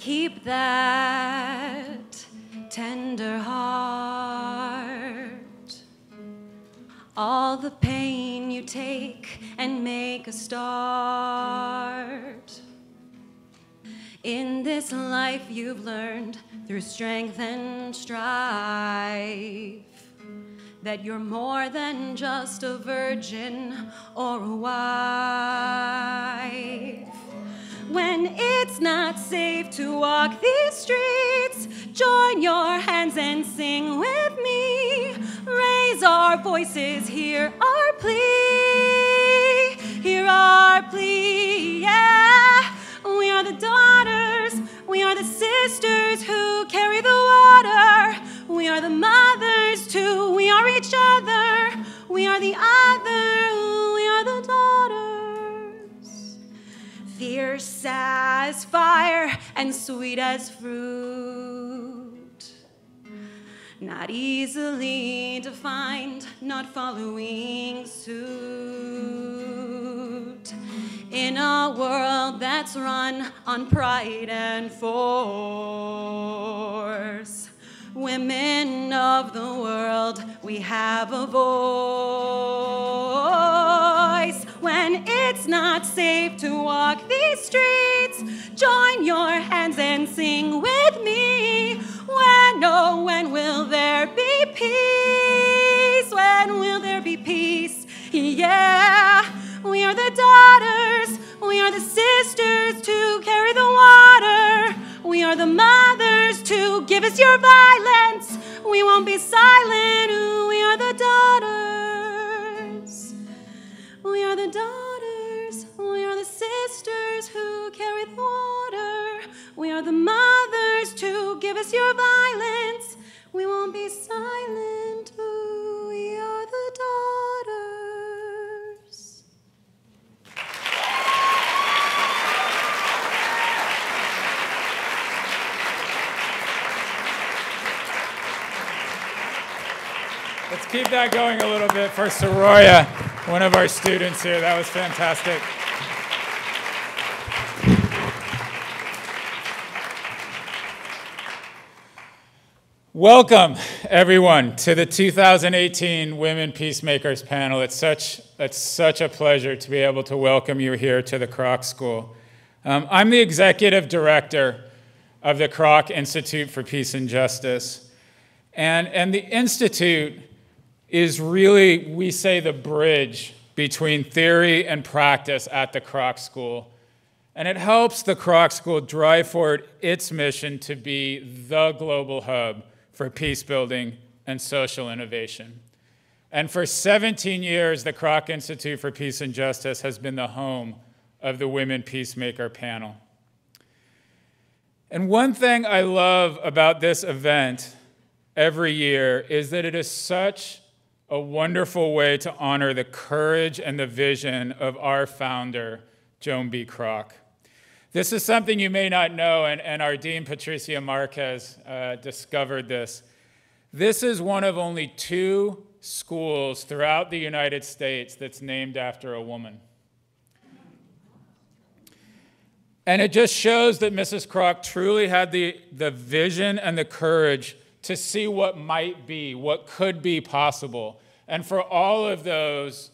keep that tender heart. All the pain you take and make a start. In this life you've learned through strength and strife that you're more than just a virgin or a wife. When it's not safe to walk these streets, join your hands and sing with me. Raise our voices, hear our plea, hear our plea, yeah. We are the daughters, we are the sisters who carry the water. We are the mothers too, we are each other. We are the other, we are the daughters. Fierce as fire and sweet as fruit. Not easily defined, not following suit. In a world that's run on pride and force, women of the world, we have a voice. When it's not safe to walk these streets, join your hands and sing with me. When, oh, when will there be peace? When will there be peace? Yeah. We are the daughters, we are the sisters to carry the water. We are the mothers to give us your violence. We won't be silent, we are the daughters. We are the daughters, we are the sisters who carry the water. We are the mothers to give us your violence. We won't be silent, we are the daughters. Let's keep that going a little bit for Soroya, one of our students here. That was fantastic. Welcome, everyone, to the 2018 Women Peacemakers panel. It's such a pleasure to be able to welcome you here to the Kroc School. I'm the executive director of the Kroc Institute for Peace and Justice. And the Institute is really, we say, the bridge between theory and practice at the Kroc School. And it helps the Kroc School drive forward its mission to be the global hub for peace building and social innovation. And for 17 years, the Kroc Institute for Peace and Justice has been the home of the Women Peacemaker panel. And one thing I love about this event every year is that it is such a wonderful way to honor the courage and the vision of our founder, Joan B. Kroc. This is something you may not know, and our Dean, Patricia Marquez, discovered this. This is one of only 2 schools throughout the United States that's named after a woman. And it just shows that Mrs. Kroc truly had the vision and the courage to see what might be, what could be possible. And for all of those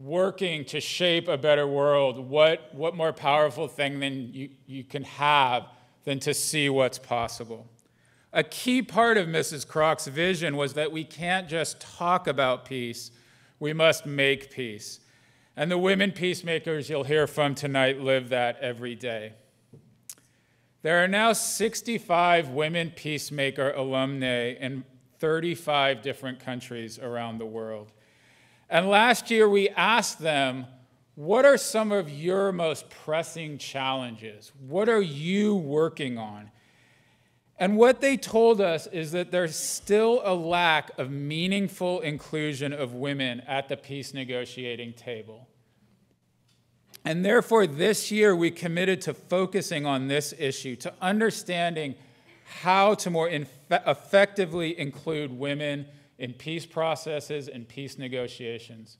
working to shape a better world, what more powerful thing than you can have than to see what's possible. A key part of Mrs. Kroc's vision was that we can't just talk about peace, we must make peace. And the women peacemakers you'll hear from tonight live that every day. There are now 65 women peacemaker alumnae in 35 different countries around the world. And last year we asked them, what are some of your most pressing challenges? What are you working on? And what they told us is that there's still a lack of meaningful inclusion of women at the peace negotiating table. And therefore, this year, we committed to focusing on this issue, to understanding how to more effectively include women in peace processes and peace negotiations.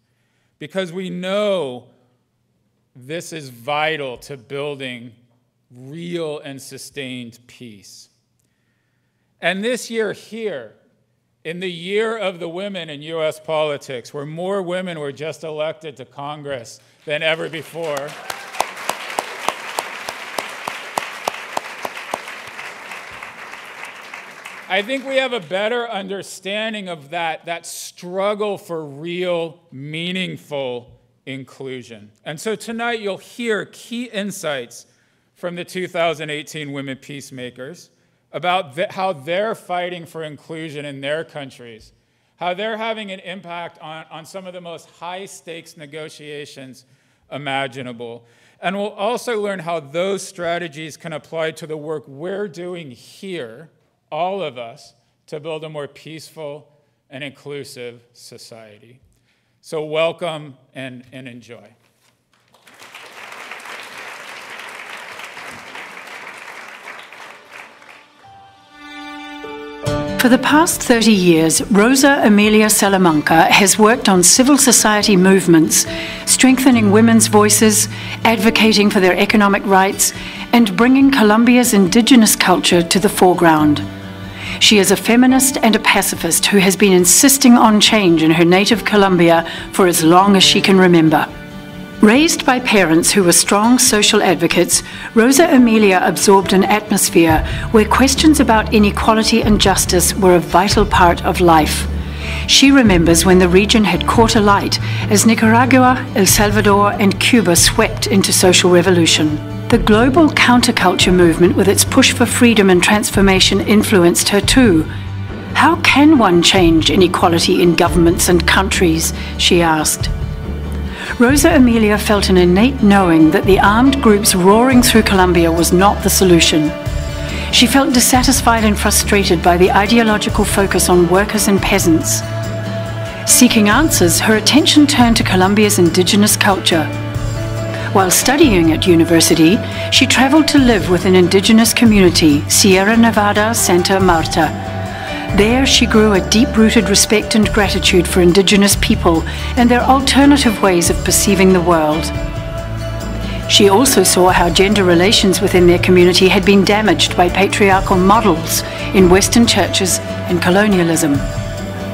Because we know this is vital to building real and sustained peace. And this year here, in the year of the women in U.S. politics, where more women were just elected to Congress than ever before, I think we have a better understanding of that struggle for real, meaningful inclusion. And so tonight you'll hear key insights from the 2018 Women Peacemakers about how they're fighting for inclusion in their countries, how they're having an impact on some of the most high-stakes negotiations imaginable. And we'll also learn how those strategies can apply to the work we're doing here, all of us, to build a more peaceful and inclusive society. So welcome and enjoy. For the past 30 years, Rosa Emilia Salamanca has worked on civil society movements, strengthening women's voices, advocating for their economic rights, and bringing Colombia's indigenous culture to the foreground. She is a feminist and a pacifist who has been insisting on change in her native Colombia for as long as she can remember. Raised by parents who were strong social advocates, Rosa Emilia absorbed an atmosphere where questions about inequality and justice were a vital part of life. She remembers when the region had caught alight as Nicaragua, El Salvador, and Cuba swept into social revolution. The global counterculture movement with its push for freedom and transformation influenced her too. How can one change inequality in governments and countries? She asked. Rosa Emilia felt an innate knowing that the armed groups roaring through Colombia was not the solution. She felt dissatisfied and frustrated by the ideological focus on workers and peasants. Seeking answers, her attention turned to Colombia's indigenous culture. While studying at university, she traveled to live with an indigenous community, Sierra Nevada Santa Marta. There, she grew a deep-rooted respect and gratitude for indigenous people and their alternative ways of perceiving the world. She also saw how gender relations within their community had been damaged by patriarchal models in Western churches and colonialism.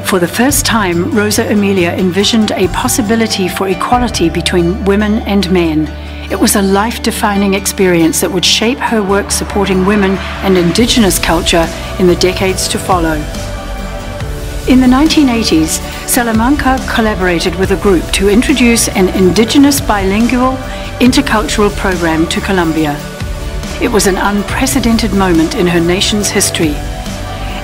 For the first time, Rosa Emilia envisioned a possibility for equality between women and men. It was a life-defining experience that would shape her work supporting women and indigenous culture in the decades to follow. In the 1980s, Salamanca collaborated with a group to introduce an indigenous bilingual intercultural program to Colombia. It was an unprecedented moment in her nation's history.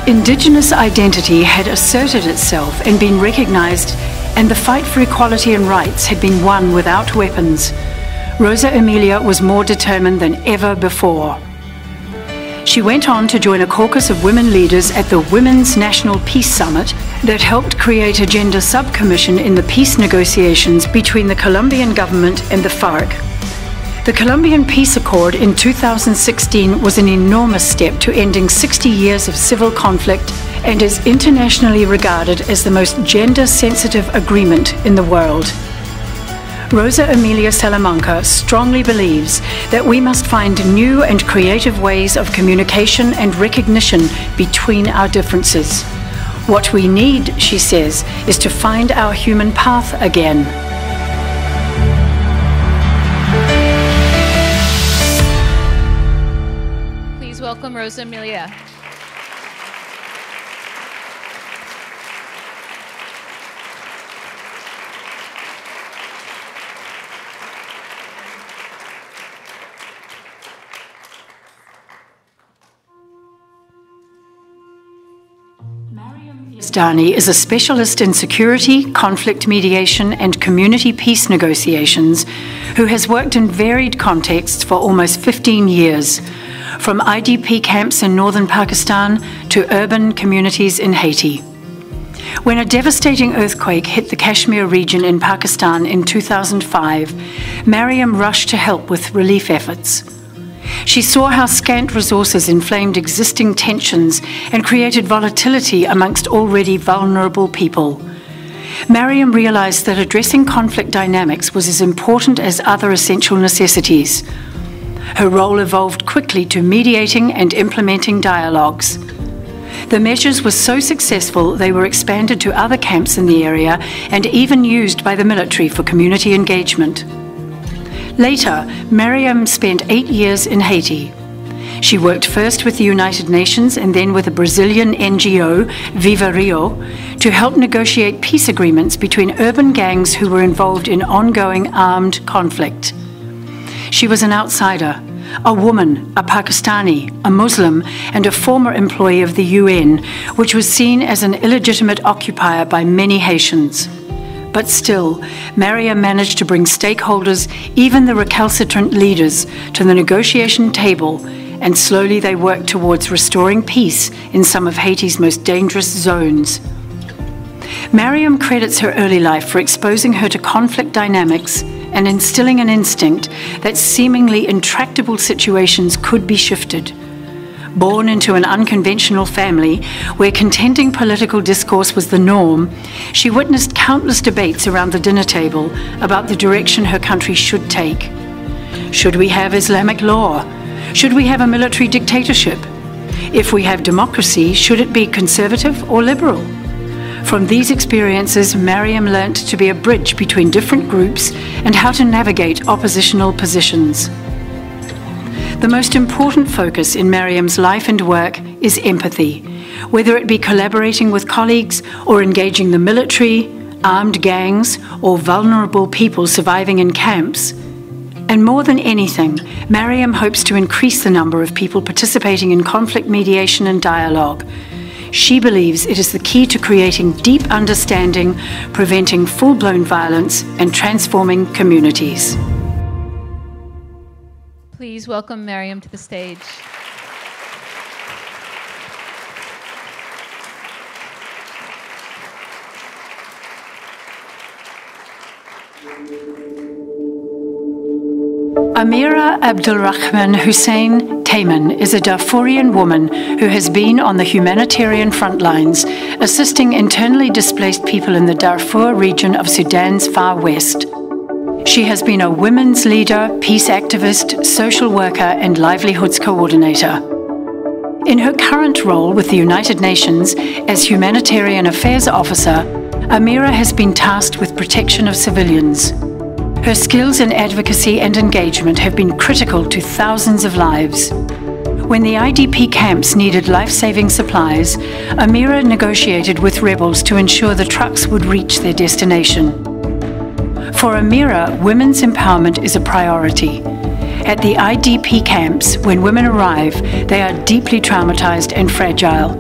Indigenous identity had asserted itself and been recognized, and the fight for equality and rights had been won without weapons. Rosa Emilia was more determined than ever before. She went on to join a caucus of women leaders at the Women's National Peace Summit that helped create a gender subcommission in the peace negotiations between the Colombian government and the FARC. The Colombian Peace Accord in 2016 was an enormous step to ending 60 years of civil conflict and is internationally regarded as the most gender-sensitive agreement in the world. Rosa Emilia Salamanca strongly believes that we must find new and creative ways of communication and recognition between our differences. What we need, she says, is to find our human path again. Please welcome Rosa Emilia. Dani is a specialist in security, conflict mediation, and community peace negotiations who has worked in varied contexts for almost 15 years, from IDP camps in northern Pakistan to urban communities in Haiti. When a devastating earthquake hit the Kashmir region in Pakistan in 2005, Mariam rushed to help with relief efforts. She saw how scant resources inflamed existing tensions and created volatility amongst already vulnerable people. Mariam realized that addressing conflict dynamics was as important as other essential necessities. Her role evolved quickly to mediating and implementing dialogues. The measures were so successful they were expanded to other camps in the area and even used by the military for community engagement. Later, Mariam spent 8 years in Haiti. She worked first with the United Nations and then with a Brazilian NGO, Viva Rio, to help negotiate peace agreements between urban gangs who were involved in ongoing armed conflict. She was an outsider, a woman, a Pakistani, a Muslim, and a former employee of the UN, which was seen as an illegitimate occupier by many Haitians. But still, Mariam managed to bring stakeholders, even the recalcitrant leaders, to the negotiation table, and slowly they worked towards restoring peace in some of Haiti's most dangerous zones. Mariam credits her early life for exposing her to conflict dynamics and instilling an instinct that seemingly intractable situations could be shifted. Born into an unconventional family where contending political discourse was the norm, she witnessed countless debates around the dinner table about the direction her country should take. Should we have Islamic law? Should we have a military dictatorship? If we have democracy, should it be conservative or liberal? From these experiences, Mariam learnt to be a bridge between different groups and how to navigate oppositional positions. The most important focus in Mariam's life and work is empathy, whether it be collaborating with colleagues or engaging the military, armed gangs, or vulnerable people surviving in camps. And more than anything, Mariam hopes to increase the number of people participating in conflict mediation and dialogue. She believes it is the key to creating deep understanding, preventing full-blown violence, and transforming communities. Please welcome Mariam to the stage. Amira Abdulrahman Hussein Tayman is a Darfurian woman who has been on the humanitarian front lines, assisting internally displaced people in the Darfur region of Sudan's far west. She has been a women's leader, peace activist, social worker, and livelihoods coordinator. In her current role with the United Nations as Humanitarian Affairs Officer, Amira has been tasked with protection of civilians. Her skills in advocacy and engagement have been critical to thousands of lives. When the IDP camps needed life-saving supplies, Amira negotiated with rebels to ensure the trucks would reach their destination. For Amira, women's empowerment is a priority. At the IDP camps, when women arrive, they are deeply traumatized and fragile.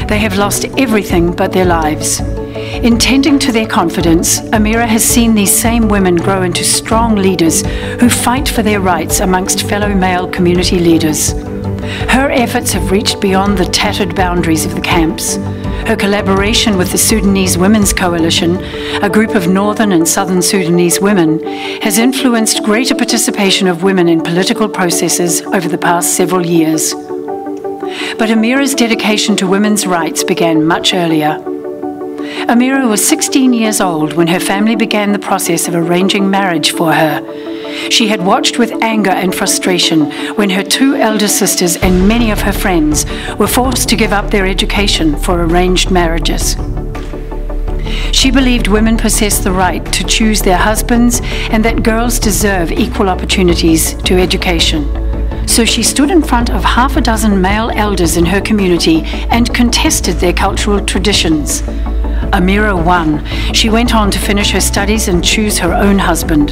They have lost everything but their lives. In tending to their confidence, Amira has seen these same women grow into strong leaders who fight for their rights amongst fellow male community leaders. Her efforts have reached beyond the tattered boundaries of the camps. Her collaboration with the Sudanese Women's Coalition, a group of northern and southern Sudanese women, has influenced greater participation of women in political processes over the past several years. But Amira's dedication to women's rights began much earlier. Amira was 16 years old when her family began the process of arranging marriage for her. She had watched with anger and frustration when her two elder sisters and many of her friends were forced to give up their education for arranged marriages. She believed women possessed the right to choose their husbands and that girls deserve equal opportunities to education. So she stood in front of half a dozen male elders in her community and contested their cultural traditions. Amira won. She went on to finish her studies and choose her own husband.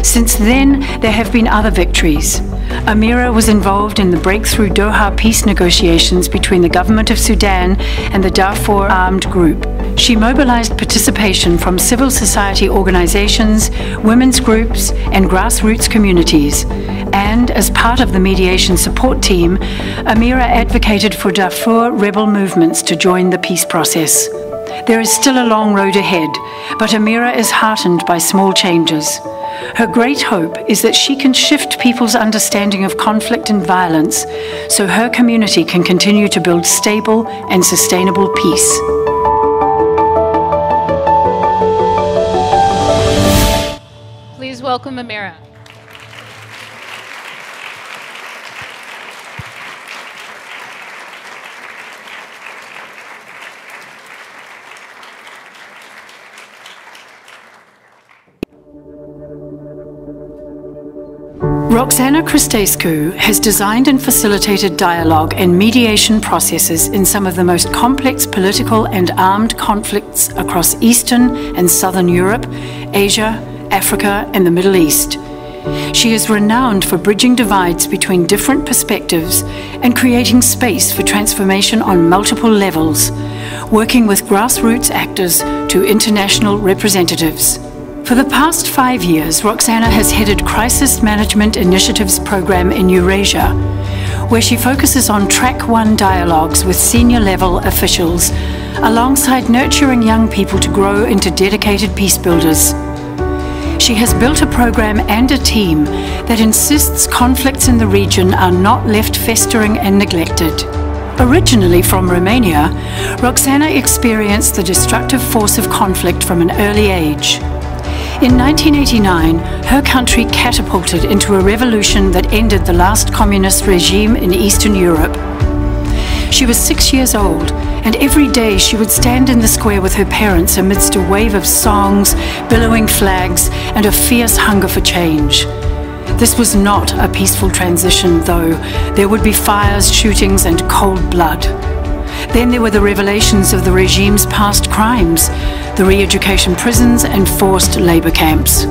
Since then, there have been other victories. Amira was involved in the breakthrough Doha peace negotiations between the government of Sudan and the Darfur armed group. She mobilized participation from civil society organizations, women's groups, and grassroots communities. And as part of the mediation support team, Amira advocated for Darfur rebel movements to join the peace process. There is still a long road ahead, but Amira is heartened by small changes. Her great hope is that she can shift people's understanding of conflict and violence so her community can continue to build stable and sustainable peace. Please welcome Amira. Roxana Cristescu has designed and facilitated dialogue and mediation processes in some of the most complex political and armed conflicts across Eastern and Southern Europe, Asia, Africa, and the Middle East. She is renowned for bridging divides between different perspectives and creating space for transformation on multiple levels, working with grassroots actors to international representatives. For the past 5 years, Roxana has headed Crisis Management Initiatives program in Eurasia, where she focuses on Track 1 dialogues with senior level officials, alongside nurturing young people to grow into dedicated peace builders. She has built a program and a team that insists conflicts in the region are not left festering and neglected. Originally from Romania, Roxana experienced the destructive force of conflict from an early age. In 1989, her country catapulted into a revolution that ended the last communist regime in Eastern Europe. She was 6 years old, and every day she would stand in the square with her parents amidst a wave of songs, billowing flags, and a fierce hunger for change. This was not a peaceful transition, though. There would be fires, shootings, and cold blood. Then there were the revelations of the regime's past crimes, the re-education prisons and forced labor camps.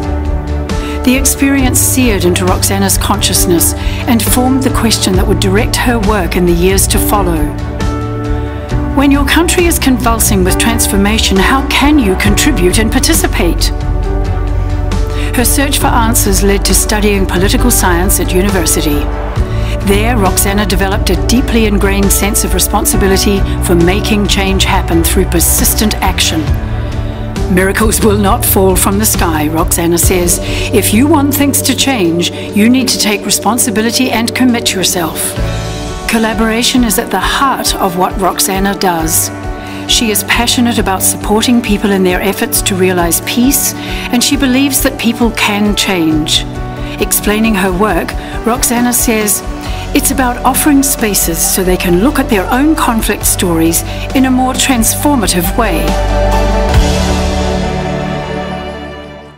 The experience seared into Roxana's consciousness and formed the question that would direct her work in the years to follow. When your country is convulsing with transformation, how can you contribute and participate? Her search for answers led to studying political science at university. There, Roxana developed a deeply ingrained sense of responsibility for making change happen through persistent action. Miracles will not fall from the sky, Roxana says. If you want things to change, you need to take responsibility and commit yourself. Collaboration is at the heart of what Roxana does. She is passionate about supporting people in their efforts to realize peace, and she believes that people can change. Explaining her work, Roxana says, it's about offering spaces so they can look at their own conflict stories in a more transformative way.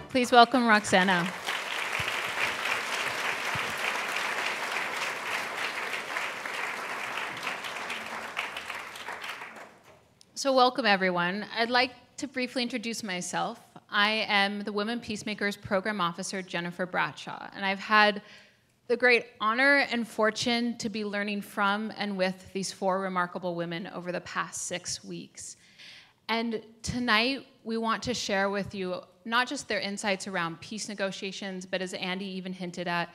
Please welcome Roxana. So welcome, everyone. I'd like to briefly introduce myself. I am the Women Peacemakers Program Officer, Jennifer Bradshaw, and I've had the great honor and fortune to be learning from and with these 4 remarkable women over the past 6 weeks. And tonight, we want to share with you not just their insights around peace negotiations, but as Andy even hinted at,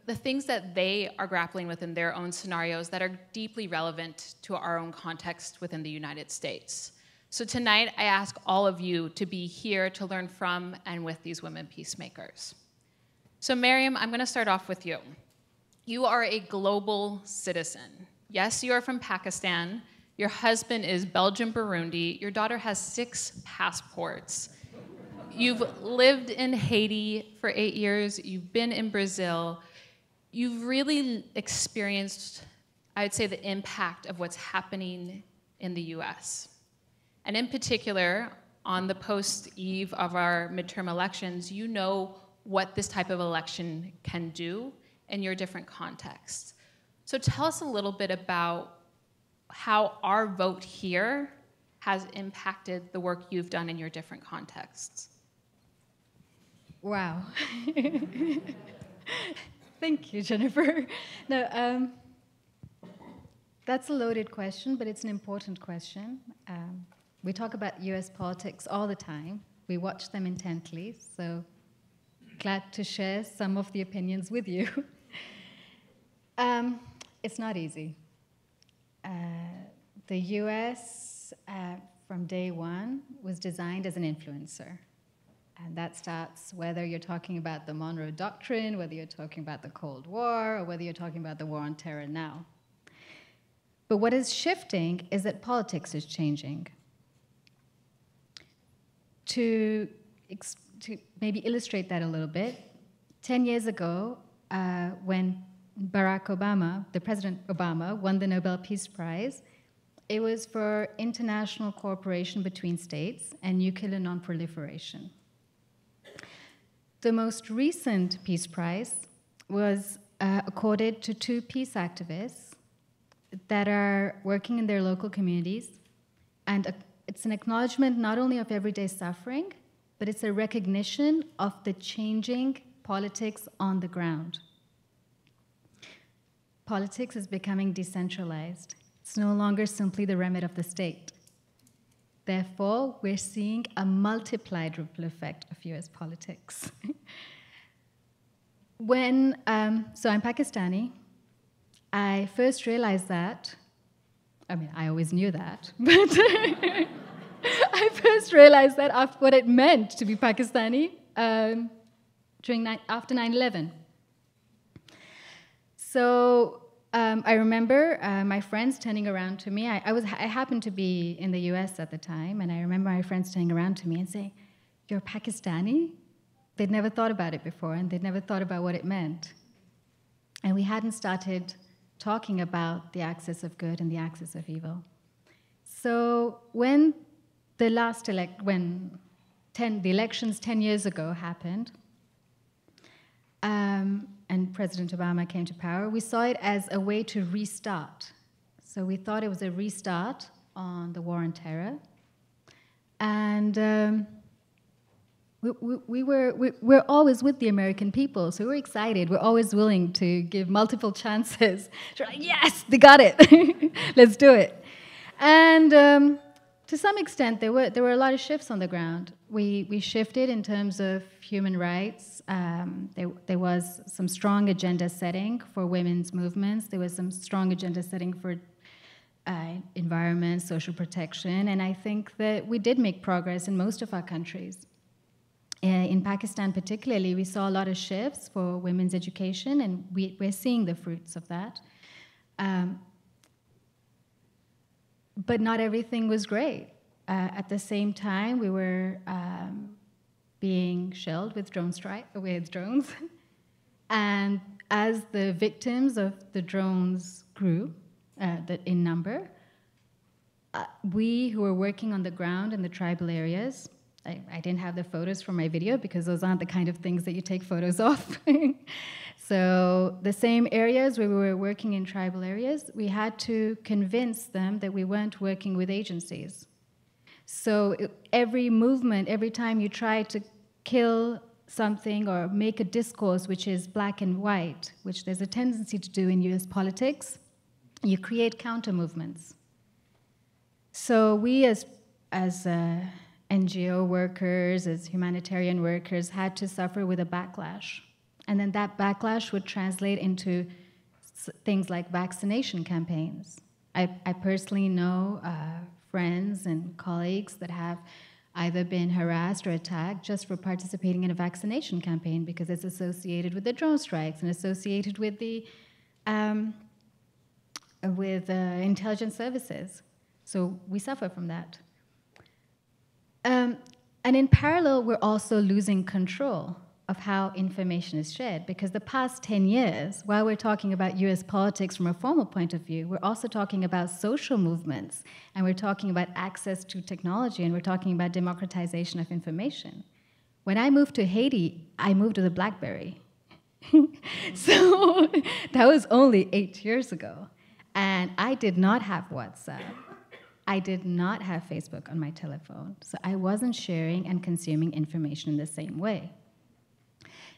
the things that they are grappling with in their own scenarios that are deeply relevant to our own context within the United States. So tonight, I ask all of you to be here to learn from and with these women peacemakers. So Miriam, I'm going to start off with you. You are a global citizen. Yes, you are from Pakistan. Your husband is Belgian Burundi. Your daughter has 6 passports. You've lived in Haiti for 8 years. You've been in Brazil. You've really experienced, I'd say, the impact of what's happening in the US. And in particular, on the post-eve of our midterm elections, you know what this type of election can do in your different contexts. So tell us a little bit about how our vote here has impacted the work you've done in your different contexts. Wow. Thank you, Jennifer. No, that's a loaded question, but it's an important question. We talk about US politics all the time. We watch them intently, so glad to share some of the opinions with you. It's not easy. The US, from day one, was designed as an influencer. And that starts whether you're talking about the Monroe Doctrine, whether you're talking about the Cold War, or whether you're talking about the war on terror now. But what is shifting is that politics is changing. To maybe illustrate that a little bit, 10 years ago, when Barack Obama, the President Obama, won the Nobel Peace Prize, it was for international cooperation between states and nuclear non-proliferation. The most recent Peace Prize was accorded to 2 peace activists that are working in their local communities. And it's an acknowledgement not only of everyday suffering, but it's a recognition of the changing politics on the ground. Politics is becoming decentralized. It's no longer simply the remit of the state. Therefore, we're seeing a multiplied ripple effect of US politics. So I'm Pakistani. I first realized that, I always knew that, but I first realized that after what it meant to be Pakistani after 9/11. So I remember my friends turning around to me. I happened to be in the US at the time, and I remember my friends turning around to me and saying, "You're Pakistani?" They'd never thought about it before, and they'd never thought about what it meant. And we hadn't started talking about the axis of good and the axis of evil. So when the elections 10 years ago happened, and President Obama came to power, we saw it as a way to restart. So we thought it was a restart on the war on terror. And we're always with the American people, so we're excited. We're always willing to give multiple chances. We're like, yes, they got it. Let's do it. And to some extent, there were a lot of shifts on the ground. We shifted in terms of human rights. There was some strong agenda setting for women's movements. There was some strong agenda setting for environment, social protection, and I think that we did make progress in most of our countries. In Pakistan particularly, we saw a lot of shifts for women's education, and we're seeing the fruits of that. But not everything was great. At the same time, we were being shelled with drones. And as the victims of the drones grew in number, we who were working on the ground in the tribal areas, I didn't have the photos for my video because those aren't the kind of things that you take photos of. So the same areas where we were working in tribal areas, we had to convince them that we weren't working with agencies. So every movement, every time you try to kill something or make a discourse which is black and white, which there's a tendency to do in US politics, you create counter movements. So we as NGO workers, as humanitarian workers, had to suffer with a backlash. And then that backlash would translate into things like vaccination campaigns. I personally know friends and colleagues that have either been harassed or attacked just for participating in a vaccination campaign because it's associated with the drone strikes and associated with the intelligence services. So we suffer from that. And in parallel, we're also losing control of how information is shared, because the past 10 years, while we're talking about US politics from a formal point of view, we're also talking about social movements, and we're talking about access to technology, and we're talking about democratization of information. When I moved to Haiti, I moved with a BlackBerry. So that was only 8 years ago. And I did not have WhatsApp. I did not have Facebook on my telephone. So I wasn't sharing and consuming information in the same way.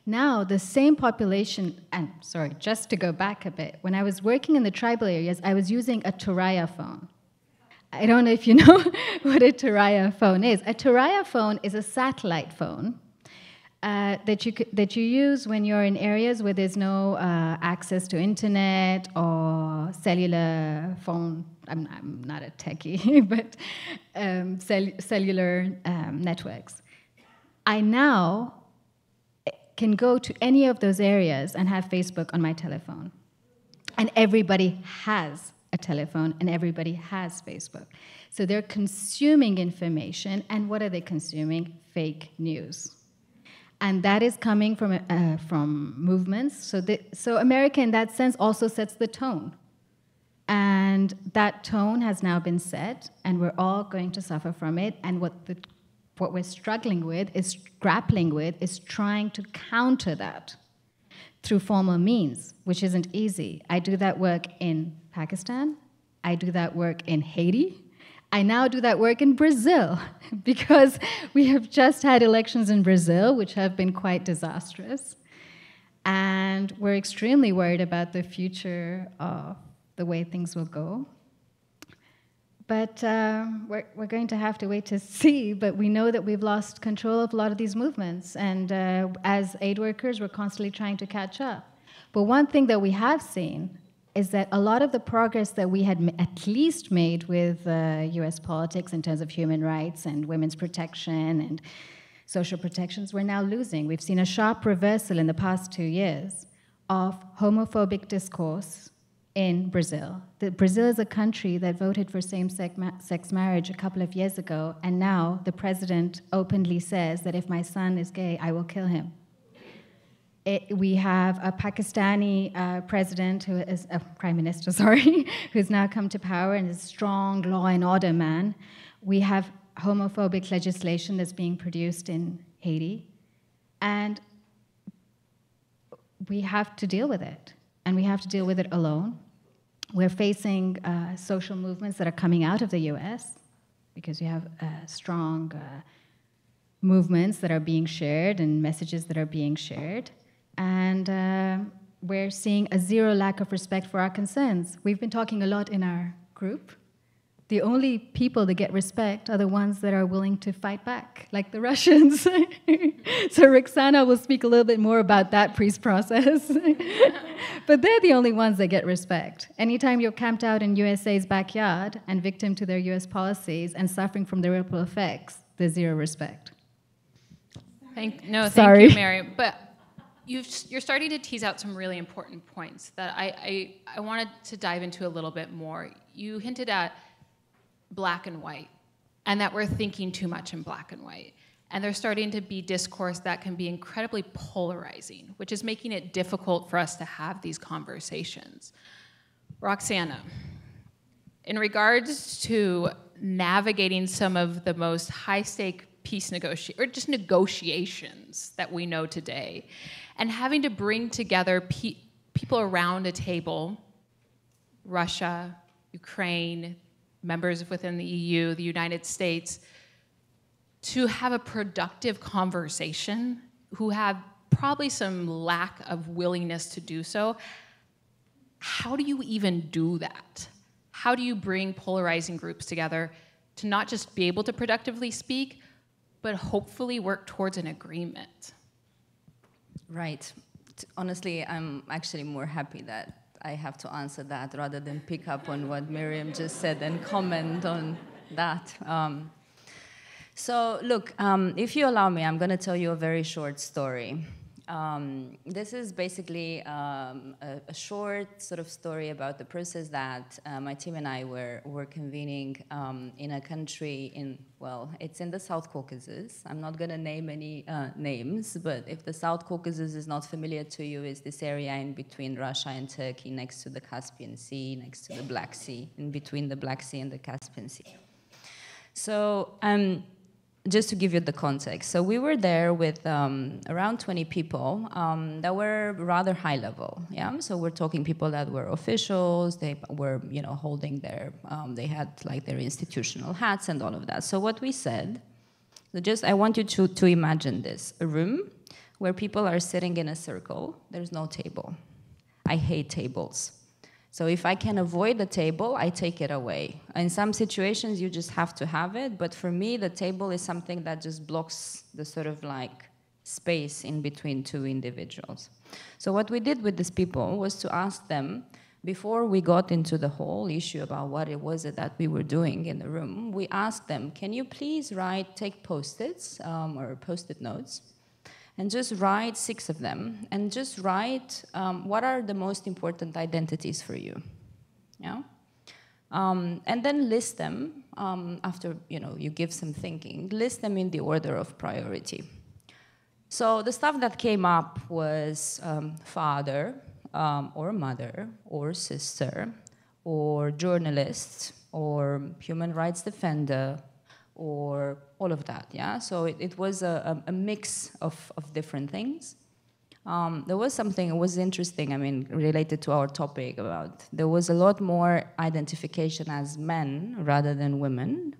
Now, the same population, and sorry, just to go back a bit, when I was working in the tribal areas, I was using a Turaya phone. I don't know if you know what a Turaya phone is. A Turaya phone is a satellite phone that you use when you're in areas where there's no access to internet or cellular phone. I'm not a techie, but cellular networks. I now can go to any of those areas and have Facebook on my telephone. And everybody has a telephone and everybody has Facebook. So they're consuming information, and what are they consuming? Fake news. And that is coming from movements. So America, in that sense, also sets the tone. And that tone has now been set, and we're all going to suffer from it. And what we're struggling with, is grappling with, is trying to counter that. through formal means, which isn't easy. I do that work in Pakistan. I do that work in Haiti. I now do that work in Brazil because we have just had elections in Brazil, which have been quite disastrous. And we're extremely worried about the future of the way things will go. But we're going to have to wait to see, but we know that we've lost control of a lot of these movements. And as aid workers, we're constantly trying to catch up. But one thing that we have seen is that a lot of the progress that we had at least made with US politics in terms of human rights and women's protection and social protections, we're now losing. We've seen a sharp reversal in the past 2 years of homophobic discourse in Brazil. Brazil is a country that voted for same-sex marriage a couple of years ago, and now the president openly says that if my son is gay, I will kill him. We have a Pakistani president who is a prime minister, sorry, who's now come to power and is a strong law and order man. We have homophobic legislation that's being produced in Haiti, and we have to deal with it, and we have to deal with it alone. We're facing social movements that are coming out of the US because you have strong movements that are being shared and messages that are being shared. And we're seeing a zero lack of respect for our concerns. We've been talking a lot in our group. The only people that get respect are the ones that are willing to fight back, like the Russians. So Roxana will speak a little bit more about that peace process. But they're the only ones that get respect. Anytime you're camped out in USA's backyard and victim to their US policies and suffering from the ripple effects, there's zero respect. Thank you, Mary. But you're starting to tease out some really important points that I wanted to dive into a little bit more. You hinted at black and white, and that we're thinking too much in black and white. And there's starting to be discourse that can be incredibly polarizing, which is making it difficult for us to have these conversations. Roxana, in regards to navigating some of the most high-stake peace negotiations that we know today, and having to bring together people around a table, Russia, Ukraine, members within the EU, the United States, to have a productive conversation, who have probably some lack of willingness to do so. How do you even do that? How do you bring polarizing groups together to not just be able to productively speak, but hopefully work towards an agreement? Right. Honestly, I'm actually more happy that I have to answer that rather than pick up on what Miriam just said and comment on that. So look, if you allow me, I'm going to tell you a very short story. This is basically a short sort of story about the process that my team and I were convening in a country in, well, it's in the South Caucasus. I'm not going to name any names, but if the South Caucasus is not familiar to you, it's this area in between Russia and Turkey, next to the Caspian Sea, next to the Black Sea, in between the Black Sea and the Caspian Sea. So, just to give you the context, so we were there with around 20 people that were rather high level, yeah? So we're talking people that were officials, they were, you know, holding their, they had like their institutional hats and all of that. So what we said, so just, I want you to imagine this, a room where people are sitting in a circle, there's no table. I hate tables. So if I can avoid the table, I take it away. In some situations, you just have to have it. But for me, the table is something that just blocks the sort of like space in between two individuals. So what we did with these people was to ask them, before we got into the whole issue about what it was that we were doing in the room, we asked them, can you please take Post-its or Post-it notes, and just write 6 of them, and just write what are the most important identities for you, yeah? And then list them, after you give some thinking, list them in the order of priority. So the stuff that came up was father, or mother, or sister, or journalist, or human rights defender, or all of that, yeah? So it was a mix of different things. there was something that was interesting, I mean, related to our topic about, there was a lot more identification as men rather than women.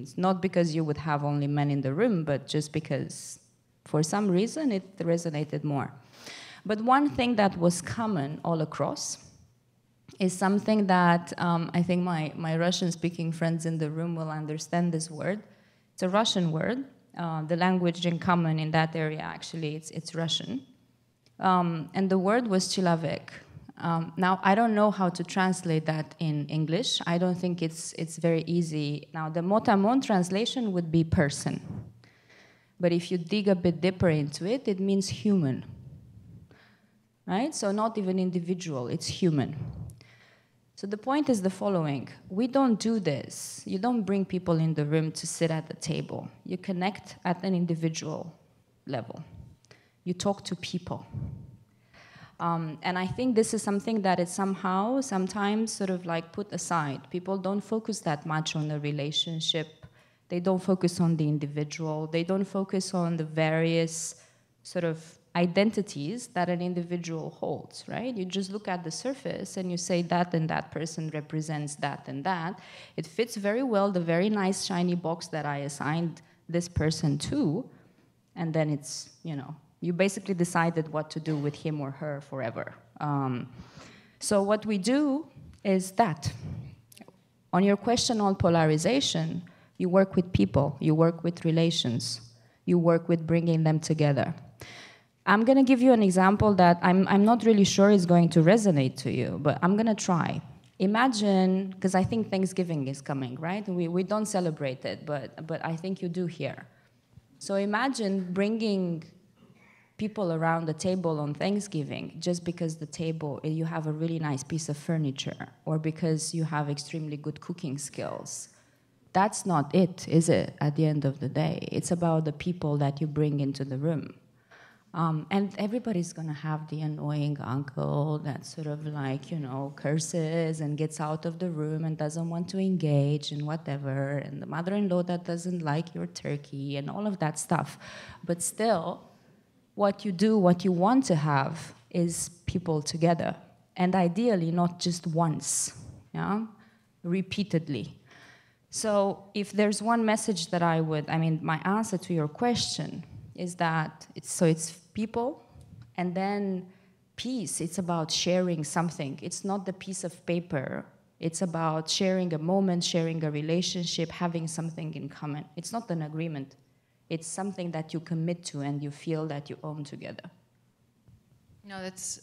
It's not because you would have only men in the room, but just because for some reason it resonated more. But one thing that was common all across is something that I think my Russian-speaking friends in the room will understand this word. It's a Russian word. The language in common in that area, actually, it's Russian. And the word was chilavek. Now, I don't know how to translate that in English. I don't think it's very easy. Now, the motamon translation would be person. But if you dig a bit deeper into it, it means human. Right? So not even individual, it's human. So the point is the following. We don't do this. You don't bring people in the room to sit at the table. You connect at an individual level. You talk to people. And I think this is something that is somehow, sometimes sort of like put aside. People don't focus that much on the relationship. They don't focus on the individual. They don't focus on the various sort of identities that an individual holds, right? You just look at the surface and you say that and that person represents that and that. It fits very well the very nice shiny box that I assigned this person to, and then it's, you know, you basically decided what to do with him or her forever. So what we do is that. On your question on polarization, you work with people, you work with relations, you work with bringing them together. I'm going to give you an example that I'm not really sure is going to resonate to you, but I'm going to try. Imagine, because I think Thanksgiving is coming, right? We don't celebrate it, but I think you do here. So imagine bringing people around the table on Thanksgiving just because the table, you have a really nice piece of furniture, or because you have extremely good cooking skills. That's not it, is it, at the end of the day? It's about the people that you bring into the room. And everybody's going to have the annoying uncle that sort of like, you know, curses and gets out of the room and doesn't want to engage and whatever, and the mother-in-law that doesn't like your turkey and all of that stuff. But still, what you do, what you want to have is people together. And ideally, not just once, yeah? Repeatedly. So if there's one message that my answer to your question is that it's people, and then peace, it's about sharing something. It's not the piece of paper. It's about sharing a moment, sharing a relationship, having something in common. It's not an agreement. It's something that you commit to and you feel that you own together. No, that's...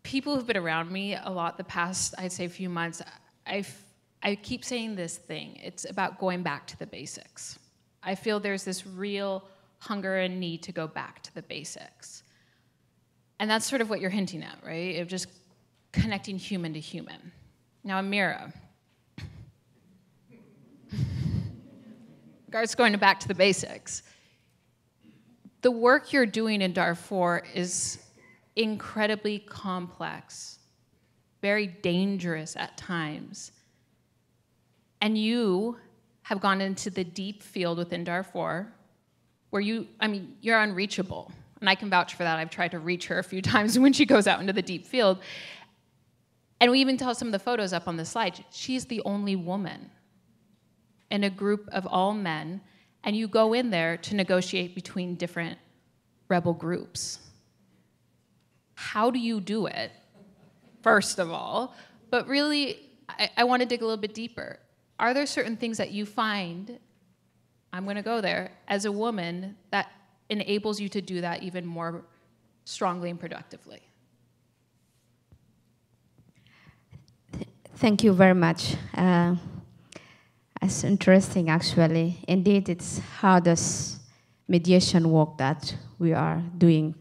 People who've been around me a lot the past, I'd say, few months, I keep saying this thing. It's about going back to the basics. I feel there's this real hunger and need to go back to the basics. And that's sort of what you're hinting at, right? Of just connecting human to human. Now, Amira, regards going back to the basics, the work you're doing in Darfur is incredibly complex, very dangerous at times. And you have gone into the deep field within Darfur where you're unreachable. And I can vouch for that. I've tried to reach her a few times when she goes out into the deep field. And we even tell some of the photos up on the slide, she's the only woman in a group of all men, and you go in there to negotiate between different rebel groups. How do you do it, first of all? But really, I want to dig a little bit deeper. Are there certain things that you find, I'm going to go there, as a woman that enables you to do that even more strongly and productively? Thank you very much. It's interesting, actually. Indeed, it's how does mediation work that we are doing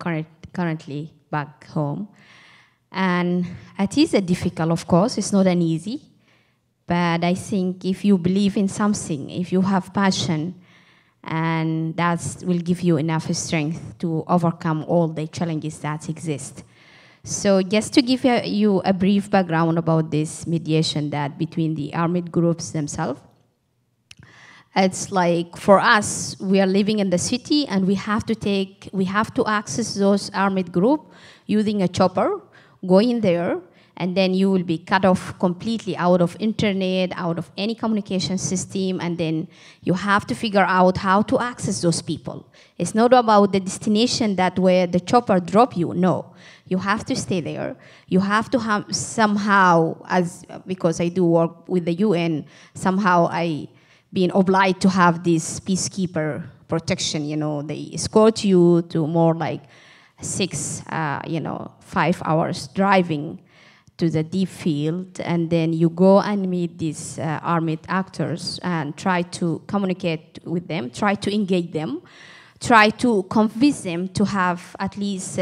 currently back home. And it is a difficult, of course. It's not an easy. But I think if you believe in something, if you have passion, and that will give you enough strength to overcome all the challenges that exist. So just to give you a brief background about this mediation that between the armed groups themselves, It's like for us, we are living in the city and we have to access those armed group using a chopper, go in there, and then you will be cut off completely out of internet, out of any communication system, and then you have to figure out how to access those people. It's not about the destination that where the chopper drop you, no. You have to stay there. You have to have somehow, because I do work with the UN, somehow I been obliged to have this peacekeeper protection, they escort you to more like 5 hours driving to the deep field, and then you go and meet these armed actors and try to communicate with them, try to engage them, try to convince them to have at least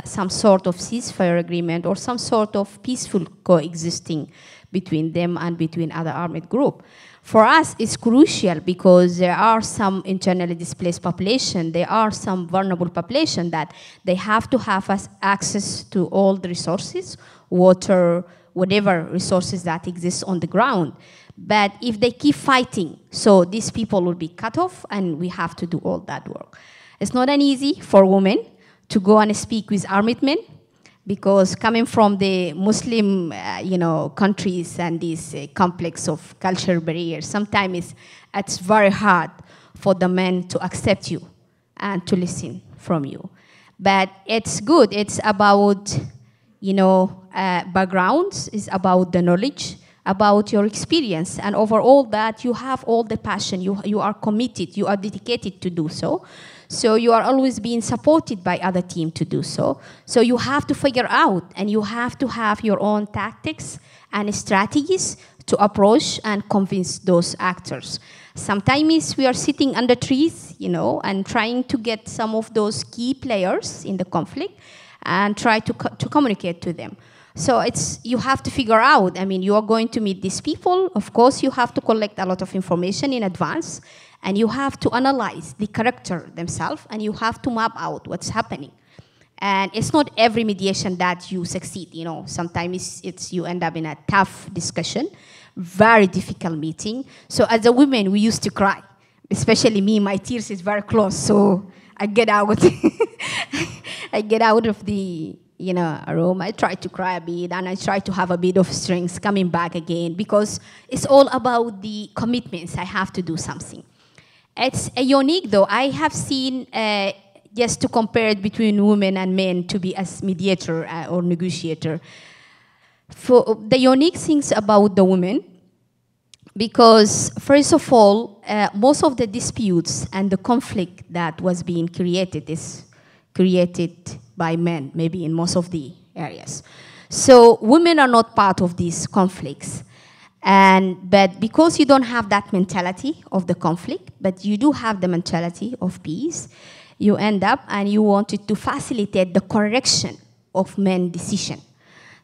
some sort of ceasefire agreement or some sort of peaceful coexisting between them and between other armed groups. For us, it's crucial because there are some internally displaced population, there are some vulnerable population that they have to have access to all the resources, water, whatever resources that exist on the ground. But if they keep fighting, so these people will be cut off and we have to do all that work. It's not an easy for women to go and speak with armed men, because coming from the Muslim, countries and this complex of cultural barriers, sometimes it's very hard for the men to accept you and to listen from you. But it's good. It's about, backgrounds. It's about the knowledge, about your experience. And overall that, you have all the passion. You are committed. You are dedicated to do so. So you are always being supported by other team to do so. So you have to figure out, and you have to have your own tactics and strategies to approach and convince those actors. Sometimes we are sitting under trees, and trying to get some of those key players in the conflict and try to communicate to them. So you have to figure out, you are going to meet these people. Of course, you have to collect a lot of information in advance, and you have to analyze the character themselves, and you have to map out what's happening. And it's not every mediation that you succeed, Sometimes you end up in a tough discussion, very difficult meeting. So as a woman, we used to cry. Especially me, my tears is very close, so I get out. I get out of the room. I try to cry a bit, and I try to have a bit of strength coming back again, because it's all about the commitments. I have to do something. It's unique, though. I have seen, just to compare it between women and men to be as mediator or negotiator. For the unique things about the women, because first of all, most of the disputes and the conflict that was being created is created by men, maybe in most of the areas. So women are not part of these conflicts. But because you don't have that mentality of the conflict, but you do have the mentality of peace, you end up and you wanted to facilitate the correction of men's decision.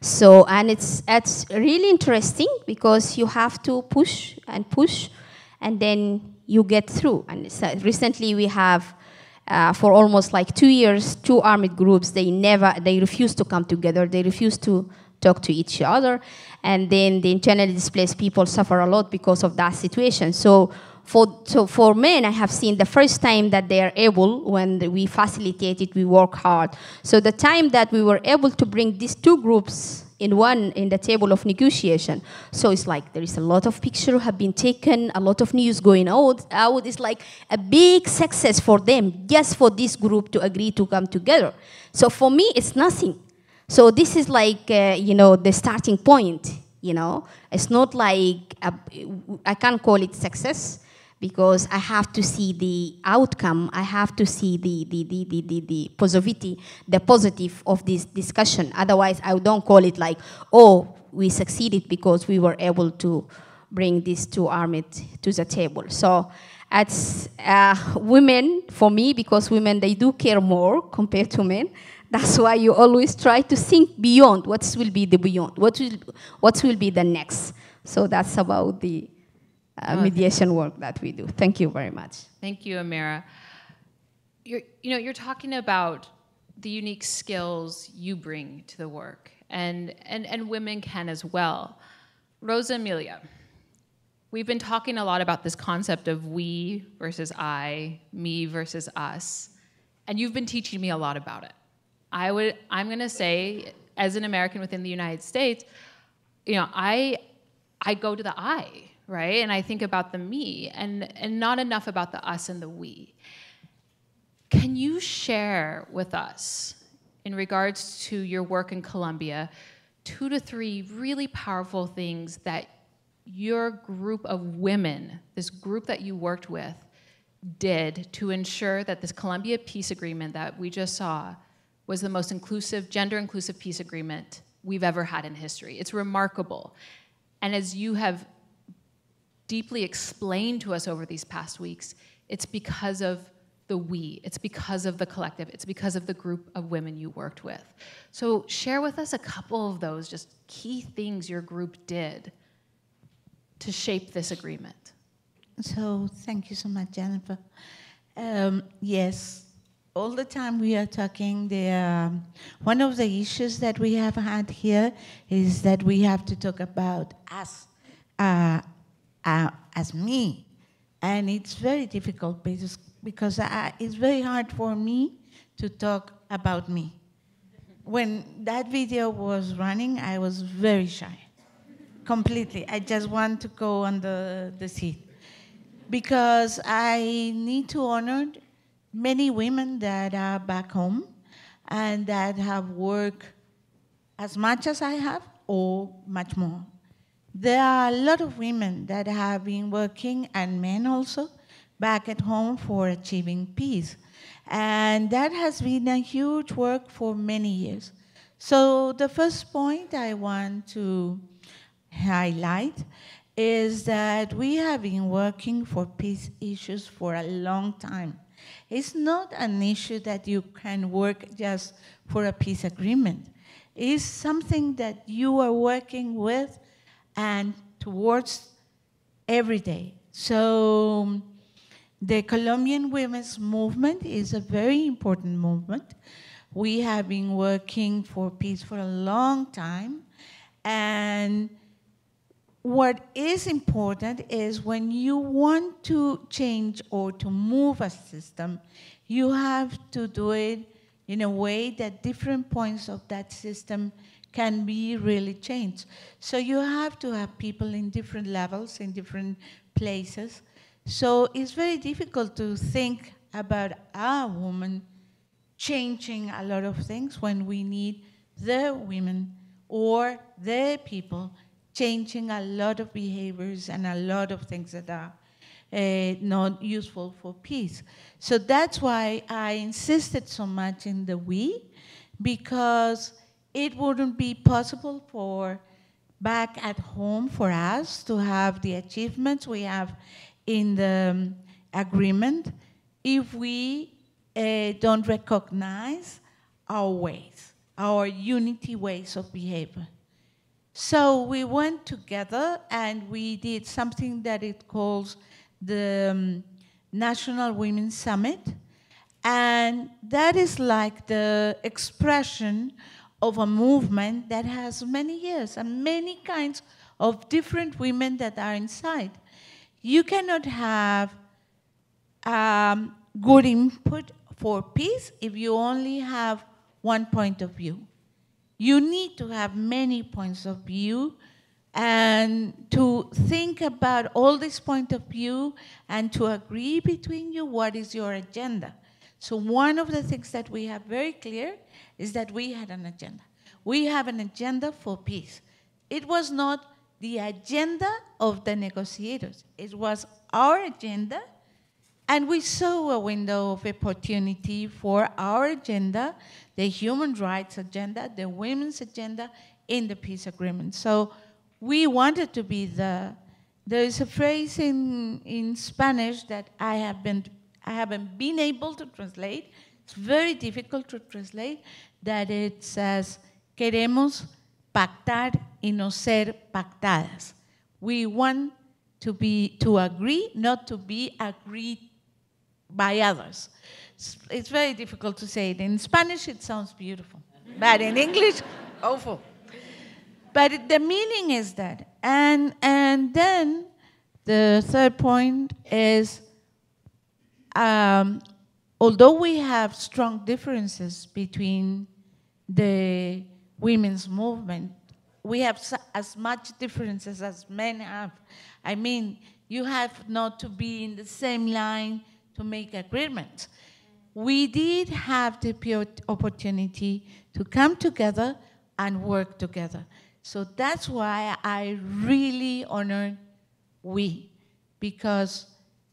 So, and it's really interesting because you have to push, and then you get through. And recently we have, for almost like 2 years, 2 armed groups, they refuse to come together, they refuse to talk to each other, and then the internally displaced people suffer a lot because of that situation. So for men, I have seen the first time that they are able, when we facilitate it, we work hard. So the time that we were able to bring these 2 groups in the table of negotiation, so it's like there is a lot of pictures have been taken, a lot of news going out. It's like a big success for them, just for this group to agree to come together. So for me, it's nothing. So this is like, the starting point, It's not like, I can't call it success, because I have to see the outcome. I have to see the positivity, the positive of this discussion. Otherwise, I don't call it like, oh, we succeeded because we were able to bring these 2 armed to the table. So it's women, for me, because women, they do care more compared to men. That's why you always try to think beyond. What will be the beyond? What will be the next? So that's about the mediation work that we do. Thank you very much. Thank you, Amira. You're talking about the unique skills you bring to the work, and women can as well. Rosa Emilia, we've been talking a lot about this concept of we versus I, me versus us, and you've been teaching me a lot about it. I'm going to say, as an American within the United States, I go to the I, right? And I think about the me, and not enough about the us and the we. Can you share with us, in regards to your work in Colombia, 2 to 3 really powerful things that your group of women, this group that you worked with, did to ensure that this Colombia peace agreement that we just saw was the most inclusive, gender-inclusive peace agreement we've ever had in history? It's remarkable. And as you have deeply explained to us over these past weeks, it's because of the we, it's because of the collective, it's because of the group of women you worked with. So share with us a couple of those just key things your group did to shape this agreement. So thank you so much, Jennifer. Yes, all the time we are talking, one of the issues that we have had here is that we have to talk about us as me. And it's very difficult because it's very hard for me to talk about me. When that video was running, I was very shy, completely. I just want to go on the seat. Because I need to honor many women that are back home and that have worked as much as I have or much more. There are a lot of women that have been working, and men also, back at home for achieving peace. And that has been a huge work for many years. So the first point I want to highlight is that we have been working for peace issues for a long time. It's not an issue that you can work just for a peace agreement. It's something that you are working with and towards every day. So the Colombian women's movement is a very important movement. We have been working for peace for a long time. And what is important is when you want to change or to move a system, you have to do it in a way that different points of that system can be really changed. So you have to have people in different levels, in different places. So it's very difficult to think about a woman changing a lot of things when we need the women or the people changing a lot of behaviors and a lot of things that are not useful for peace. So that's why I insisted so much in the we, because it wouldn't be possible for back at home for us to have the achievements we have in the agreement if we don't recognize our ways, our unity ways of behavior. So we went together and we did something that it calls the National Women's Summit. And that is like the expression of a movement that has many years and many kinds of different women that are inside. You cannot have good input for peace if you only have one point of view. You need to have many points of view and to think about all these points of view and to agree between you what is your agenda. So one of the things that we have very clear is that we had an agenda. We have an agenda for peace. It was not the agenda of the negotiators. It was our agenda, and we saw a window of opportunity for our agenda, the human rights agenda, the women's agenda in the peace agreement. So we wanted to be there is a phrase in Spanish that I haven't been able to translate. It's very difficult to translate, that it says, queremos pactar y no ser pactadas. We want to agree, not to be agreed by others. It's very difficult to say it. In Spanish, it sounds beautiful, but in English, awful. But the meaning is that. And then The third point is, although we have strong differences between the women's movement, we have as much differences as men have. I mean, you have not to be in the same line to make agreements. We did have the opportunity to come together and work together. So that's why I really honor we, because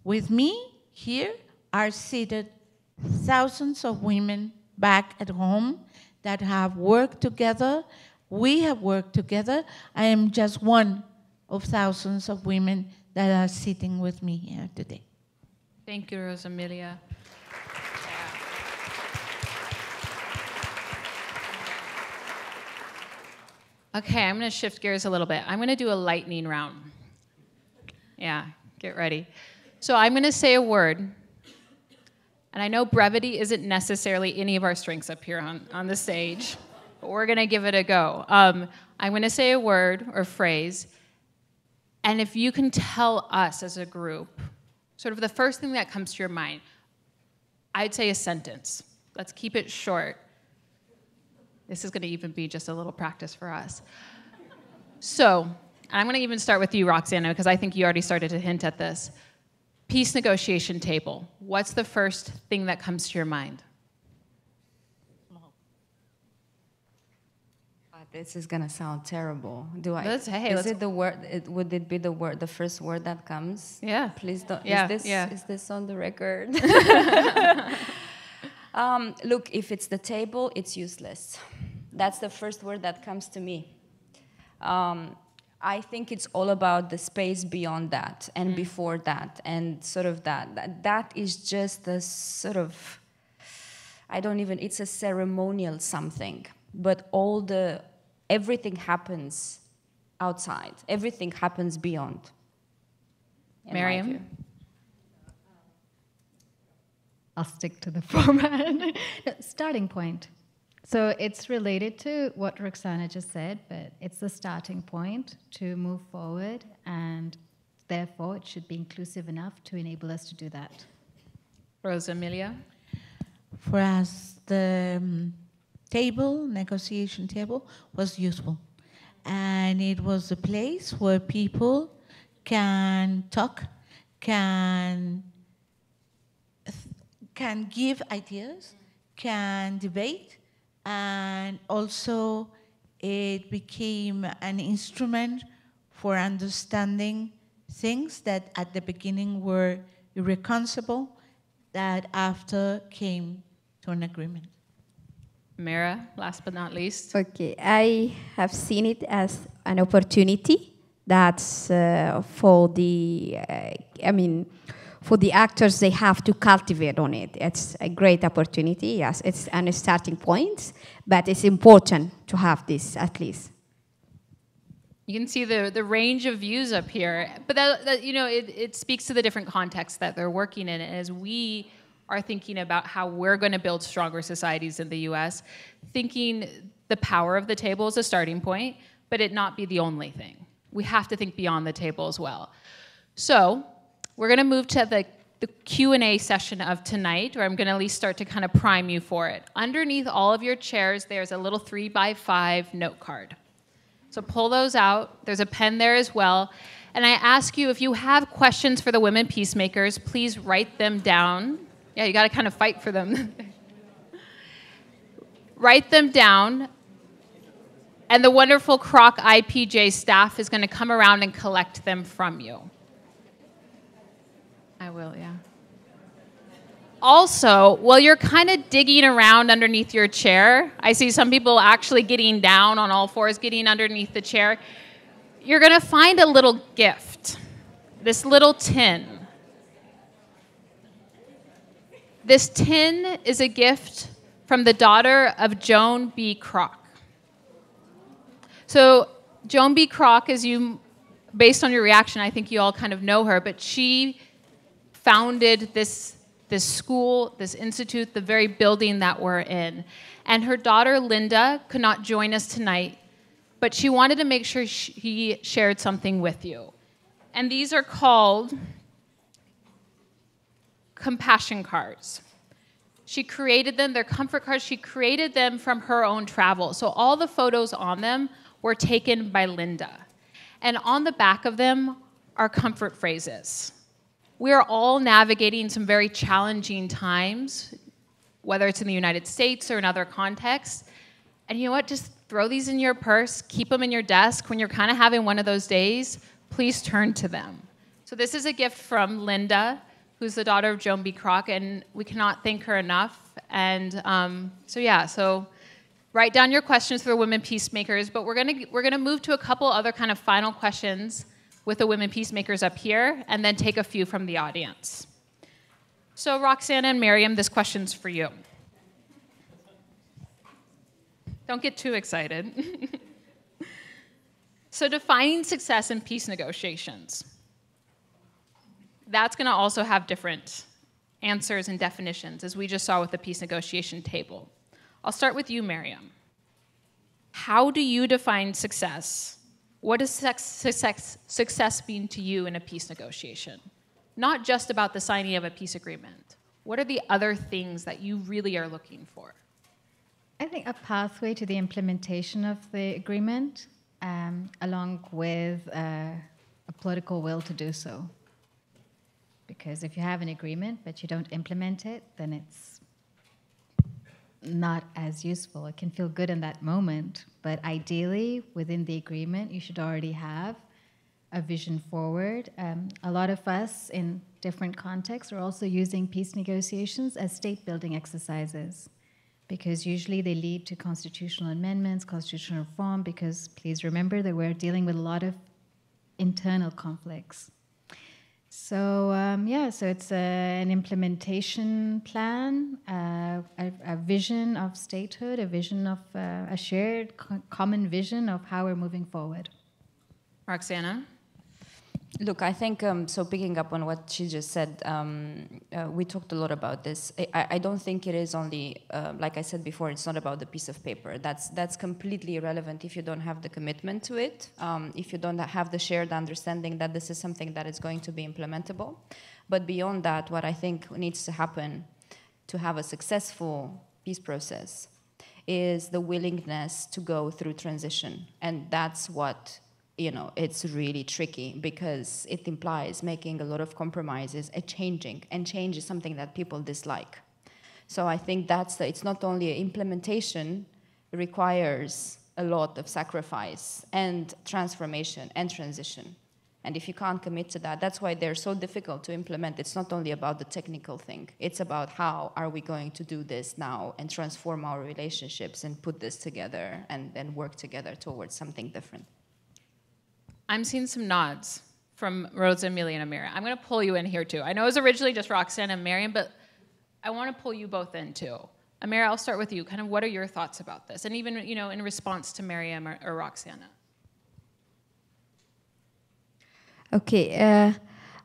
with me here are seated thousands of women back at home that have worked together. We have worked together. I am just one of thousands of women that are sitting with me here today. Thank you, Rosa Emilia. Okay, I'm going to shift gears a little bit. I'm going to do a lightning round. Yeah, get ready. So I'm going to say a word, and I know brevity isn't necessarily any of our strengths up here on the stage, but we're going to give it a go. I'm going to say a word or phrase, and if you can tell us as a group, sort of the first thing that comes to your mind, I'd say a sentence. Let's keep it short. This is going to even be just a little practice for us. So, I'm going to even start with you, Roxana, because I think you already started to hint at this. Peace negotiation table. What's the first thing that comes to your mind? This is gonna sound terrible. Is it the word? Would it be the first word that comes? Yeah. Please don't. Yeah. Is this on the record? Look, if it's the table, it's useless. That's the first word that comes to me. I think it's all about the space beyond that and before that, and sort of that is just a sort of, it's a ceremonial something, but everything happens outside. Everything happens beyond. Miriam? I'll stick to the format. Starting point. So it's related to what Roxana just said, but it's the starting point to move forward, and therefore it should be inclusive enough to enable us to do that. Rosa Emilia? For us, the negotiation table, was useful. And it was a place where people can talk, can give ideas, can debate, and also it became an instrument for understanding things that at the beginning were irreconcilable, that after came to an agreement. Mira, last but not least. Okay, I have seen it as an opportunity that's for the actors, they have to cultivate on it. It's a great opportunity, yes, it's a starting point, but it's important to have this at least. You can see the range of views up here, but it speaks to the different contexts that they're working in. And as we are thinking about how we're going to build stronger societies in the US, thinking the power of the table is a starting point, but it not be the only thing. We have to think beyond the table as well. So we're going to move to the Q&A session of tonight, where I'm going to at least start to kind of prime you for it. Underneath all of your chairs, there's a little 3x5 note card. So pull those out. There's a pen there as well. And I ask you, if you have questions for the women peacemakers, please write them down. Yeah, you got to kind of fight for them. Write them down. And the wonderful Kroc IPJ staff is going to come around and collect them from you. I will, yeah. Also, while you're kind of digging around underneath your chair, I see some people actually getting down on all fours, getting underneath the chair. You're going to find a little gift, this little tin. This tin is a gift from the daughter of Joan B. Kroc. So Joan B. Kroc, based on your reaction, I think you all kind of know her, but she founded this school, this institute, the very building that we're in. And her daughter, Linda, could not join us tonight, but she wanted to make sure she shared something with you. And these are called compassion cards. She created them, they're comfort cards. She created them from her own travel. So all the photos on them were taken by Linda. And on the back of them are comfort phrases. We are all navigating some very challenging times, whether it's in the United States or in other contexts. And you know what? Just throw these in your purse, keep them in your desk. When you're kind of having one of those days, please turn to them. So this is a gift from Linda, who's the daughter of Joan B. Kroc, and we cannot thank her enough. And so write down your questions for the women peacemakers, but we're gonna move to a couple other kind of final questions with the women peacemakers up here, and then take a few from the audience. So Roxana and Miriam, this question's for you. Don't get too excited. So defining success in peace negotiations. That's going to also have different answers and definitions, as we just saw with the peace negotiation table. I'll start with you, Miriam. How do you define success? What does success mean to you in a peace negotiation? Not just about the signing of a peace agreement. What are the other things that you really are looking for? I think a pathway to the implementation of the agreement, along with a political will to do so. Because if you have an agreement but you don't implement it, then it's not as useful. It can feel good in that moment, but ideally, within the agreement, you should already have a vision forward. A lot of us in different contexts are also using peace negotiations as state-building exercises, because usually they lead to constitutional amendments, constitutional reform, because please remember that we're dealing with a lot of internal conflicts. So so it's an implementation plan, a vision of statehood, a vision of a shared common vision of how we're moving forward. Roxana? Look, I think, so picking up on what she just said, we talked a lot about this. I don't think it is only, like I said before, it's not about the piece of paper. That's completely irrelevant if you don't have the commitment to it, if you don't have the shared understanding that this is something that is going to be implementable. But beyond that, what I think needs to happen to have a successful peace process is the willingness to go through transition. And that's what, it's really tricky, because it implies making a lot of compromises and changing. And change is something that people dislike. So I think it's not only implementation, it requires a lot of sacrifice and transformation and transition. And if you can't commit to that, that's why they're so difficult to implement. It's not only about the technical thing. It's about how are we going to do this now and transform our relationships and put this together and work together towards something different. I'm seeing some nods from Rosa, Amelia, and Amira. I'm going to pull you in here, too. I know it was originally just Roxana and Miriam, but I want to pull you both in, too. Amira, I'll start with you. Kind of what are your thoughts about this? And even, in response to Miriam or Roxana. Okay,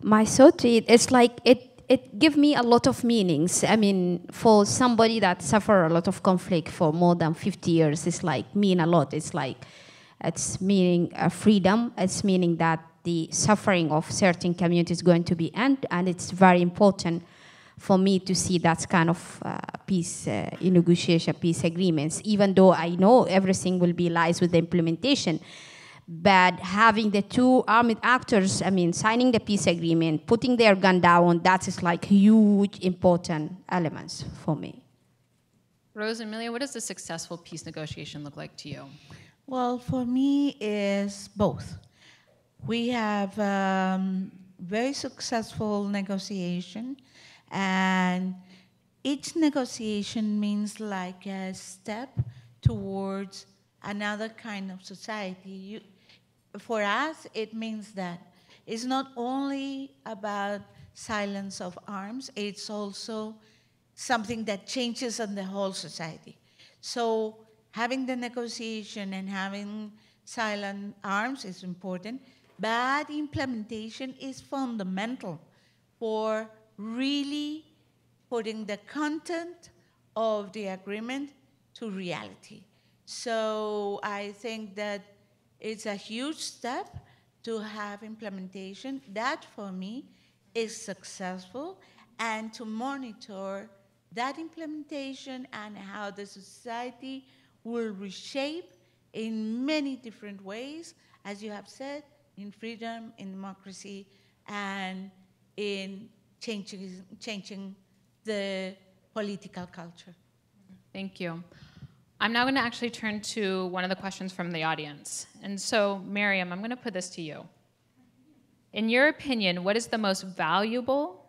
my thought is like it gives me a lot of meanings. I mean, for somebody that suffer a lot of conflict for more than 50 years, it's like mean a lot. It's meaning freedom. It's meaning that the suffering of certain communities is going to be end, and it's very important for me to see that kind of peace negotiation, peace agreements, even though I know everything will be lies with the implementation. But having the two armed actors, signing the peace agreement, putting their gun down, that is like huge, important elements for me. Rose, Amelia, what does a successful peace negotiation look like to you? Well, for me, is both. We have very successful negotiation, and each negotiation means like a step towards another kind of society. For us, it means that it's not only about silence of arms, it's also something that changes in the whole society. So having the negotiation and having silent arms is important, but implementation is fundamental for really putting the content of the agreement to reality. So I think that it's a huge step to have implementation. That, for me, is successful, and to monitor that implementation and how the society will reshape in many different ways, as you have said, in freedom, in democracy, and in changing the political culture. Thank you. I'm now going to actually turn to one of the questions from the audience. And so, Miriam, I'm going to put this to you. In your opinion, what is the most valuable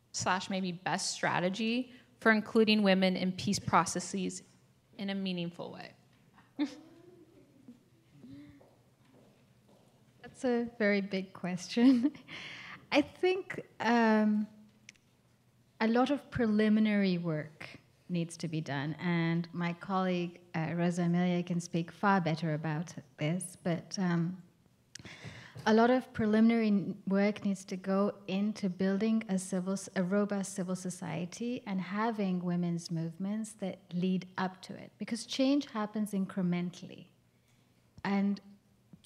/ maybe best strategy for including women in peace processes in a meaningful way? That's a very big question. I think a lot of preliminary work needs to be done, and my colleague Rosa Emilia can speak far better about this, but a lot of preliminary work needs to go into building a robust civil society and having women's movements that lead up to it, because change happens incrementally. And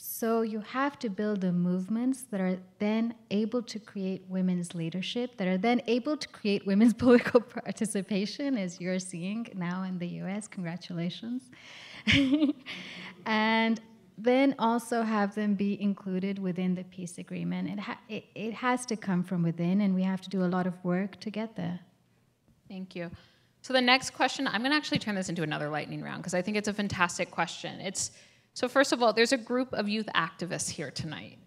so you have to build the movements that are then able to create women's leadership, that are then able to create women's political participation, as you're seeing now in the US. Congratulations. And then also have them be included within the peace agreement. It has to come from within, and we have to do a lot of work to get there. Thank you. So the next question, I'm going to actually turn this into another lightning round, because I think it's a fantastic question. So first of all, there's a group of youth activists here tonight,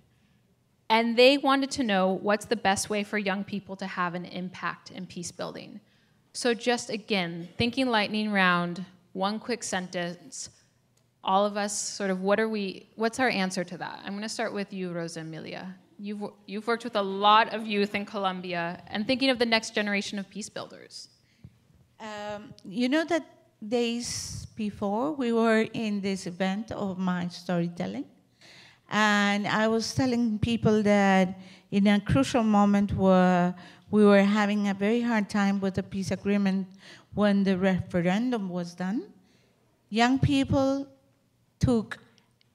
and they wanted to know what's the best way for young people to have an impact in peace building. So just again, thinking lightning round, one quick sentence, all of us sort of what's our answer to that? I'm going to start with you, Rosa Emilia. You've worked with a lot of youth in Colombia and thinking of the next generation of peace builders. You know that days before, we were in this event of my storytelling, and I was telling people that in a crucial moment where we were having a very hard time with the peace agreement when the referendum was done, young people took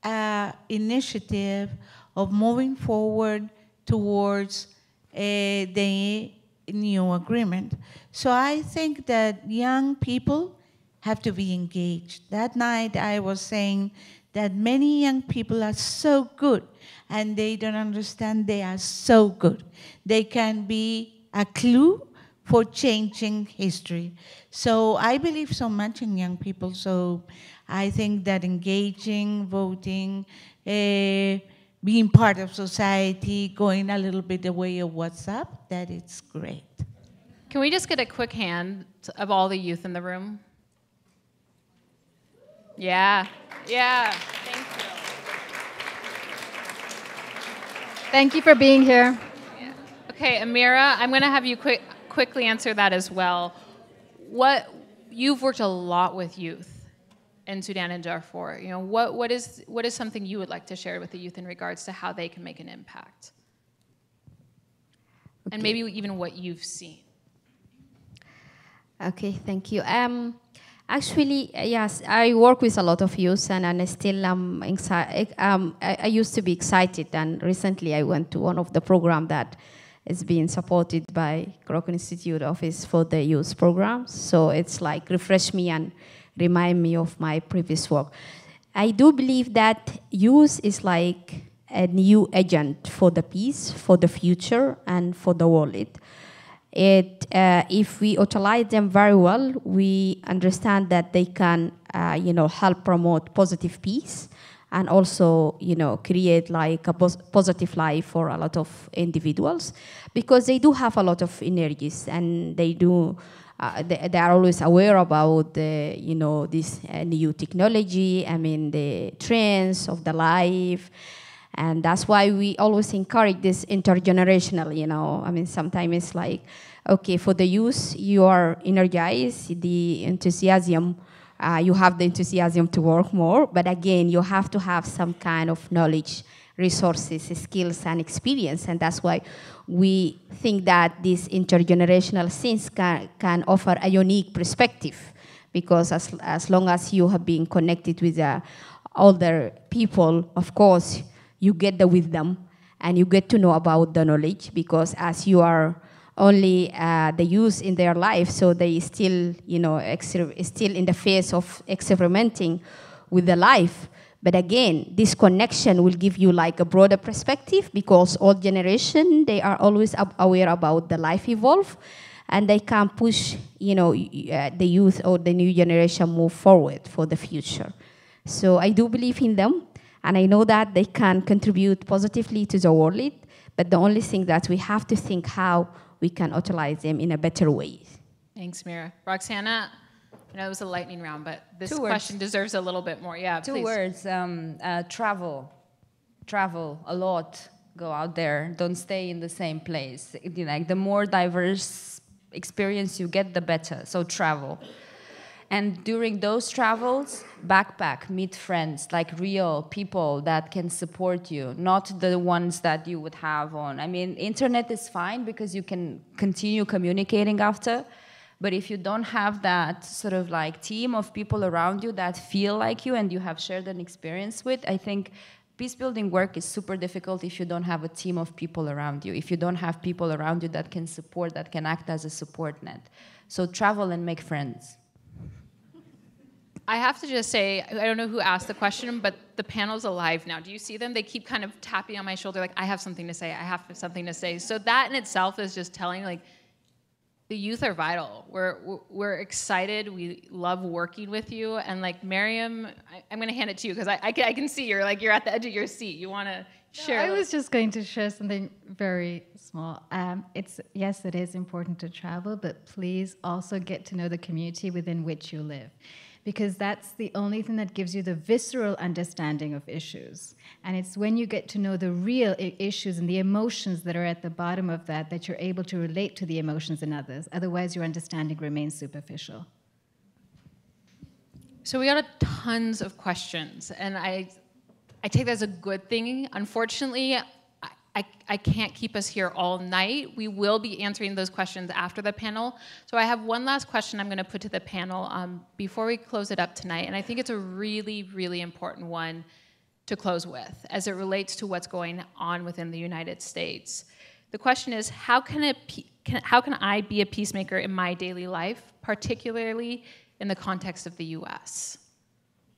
an initiative of moving forward towards the new agreement. So I think that young people have to be engaged. That night I was saying that many young people are so good, and they don't understand they are so good. They can be a clue for changing history. So I believe so much in young people, so I think that engaging, voting, being part of society, going a little bit the way of WhatsApp, that it's great. Can we just get a quick hand of all the youth in the room? Yeah, thank you. Thank you for being here. Yeah. Okay, Amira, I'm going to have you quickly answer that as well. You've worked a lot with youth in Sudan and Darfur. You know, what is something you would like to share with the youth in regards to how they can make an impact? Okay. And maybe even what you've seen. Okay, thank you. Actually, yes, I work with a lot of youth, and I still am excited. I used to be excited, and recently I went to one of the programs that is being supported by Kroc Institute Office for the Youth Programs. So it's like refresh me and remind me of my previous work. I do believe that youth is like a new agent for the peace, for the future, and for the world. If we utilize them very well, we understand that they can, help promote positive peace, and also, create like a positive life for a lot of individuals, because they do have a lot of energies, and they do. They are always aware about the, this new technology. I mean, the trends of the life. And that's why we always encourage this intergenerational, I mean, sometimes it's like, okay, for the youth, you are energized, the enthusiasm, you have the enthusiasm to work more, but again, you have to have some kind of knowledge, resources, skills, and experience, and that's why we think that this intergenerational things can offer a unique perspective, because as long as you have been connected with older people, of course, you get the wisdom and you get to know about the knowledge, because as you are only the youth in their life, so they still, still in the phase of experimenting with the life. But again, this connection will give you like a broader perspective, because all generation, they are always aware about the life evolve, and they can push, the youth or the new generation move forward for the future. So I do believe in them, and I know that they can contribute positively to the world, but the only thing that we have to think how we can utilize them in a better way. Thanks, Mira. Roxana, I know it was a lightning round, but this Two question words. deserves a little bit more. Yeah, Two please. words, travel a lot, go out there, don't stay in the same place. Like the more diverse experience you get, the better, so travel. And during those travels, backpack, meet friends, like real people that can support you, not the ones that you would have on. I mean, internet is fine because you can continue communicating after, but if you don't have that sort of like team of people around you that feel like you and you have shared an experience with, I think peace building work is super difficult if you don't have a team of people around you, if you don't have people around you that can support, that can act as a support net. So travel and make friends. I have to just say, I don't know who asked the question, but the panel's alive now. Do you see them? They keep kind of tapping on my shoulder like, I have something to say, I have something to say. So that in itself is just telling, like, the youth are vital. We're excited. We love working with you. And like Miriam, I'm going to hand it to you because I can see you're at the edge of your seat. You want to share? I was just going to share something very small. Yes, it is important to travel, but please also get to know the community within which you live, because that's the only thing that gives you the visceral understanding of issues. And it's when you get to know the real issues and the emotions that are at the bottom of that you're able to relate to the emotions in others. Otherwise, your understanding remains superficial. So we got tons of questions, and I take that as a good thing. Unfortunately, I can't keep us here all night. We will be answering those questions after the panel. So I have one last question I'm going to put to the panel before we close it up tonight, and I think it's a really, really important one to close with as it relates to what's going on within the United States. The question is, how can I be a peacemaker in my daily life, particularly in the context of the US?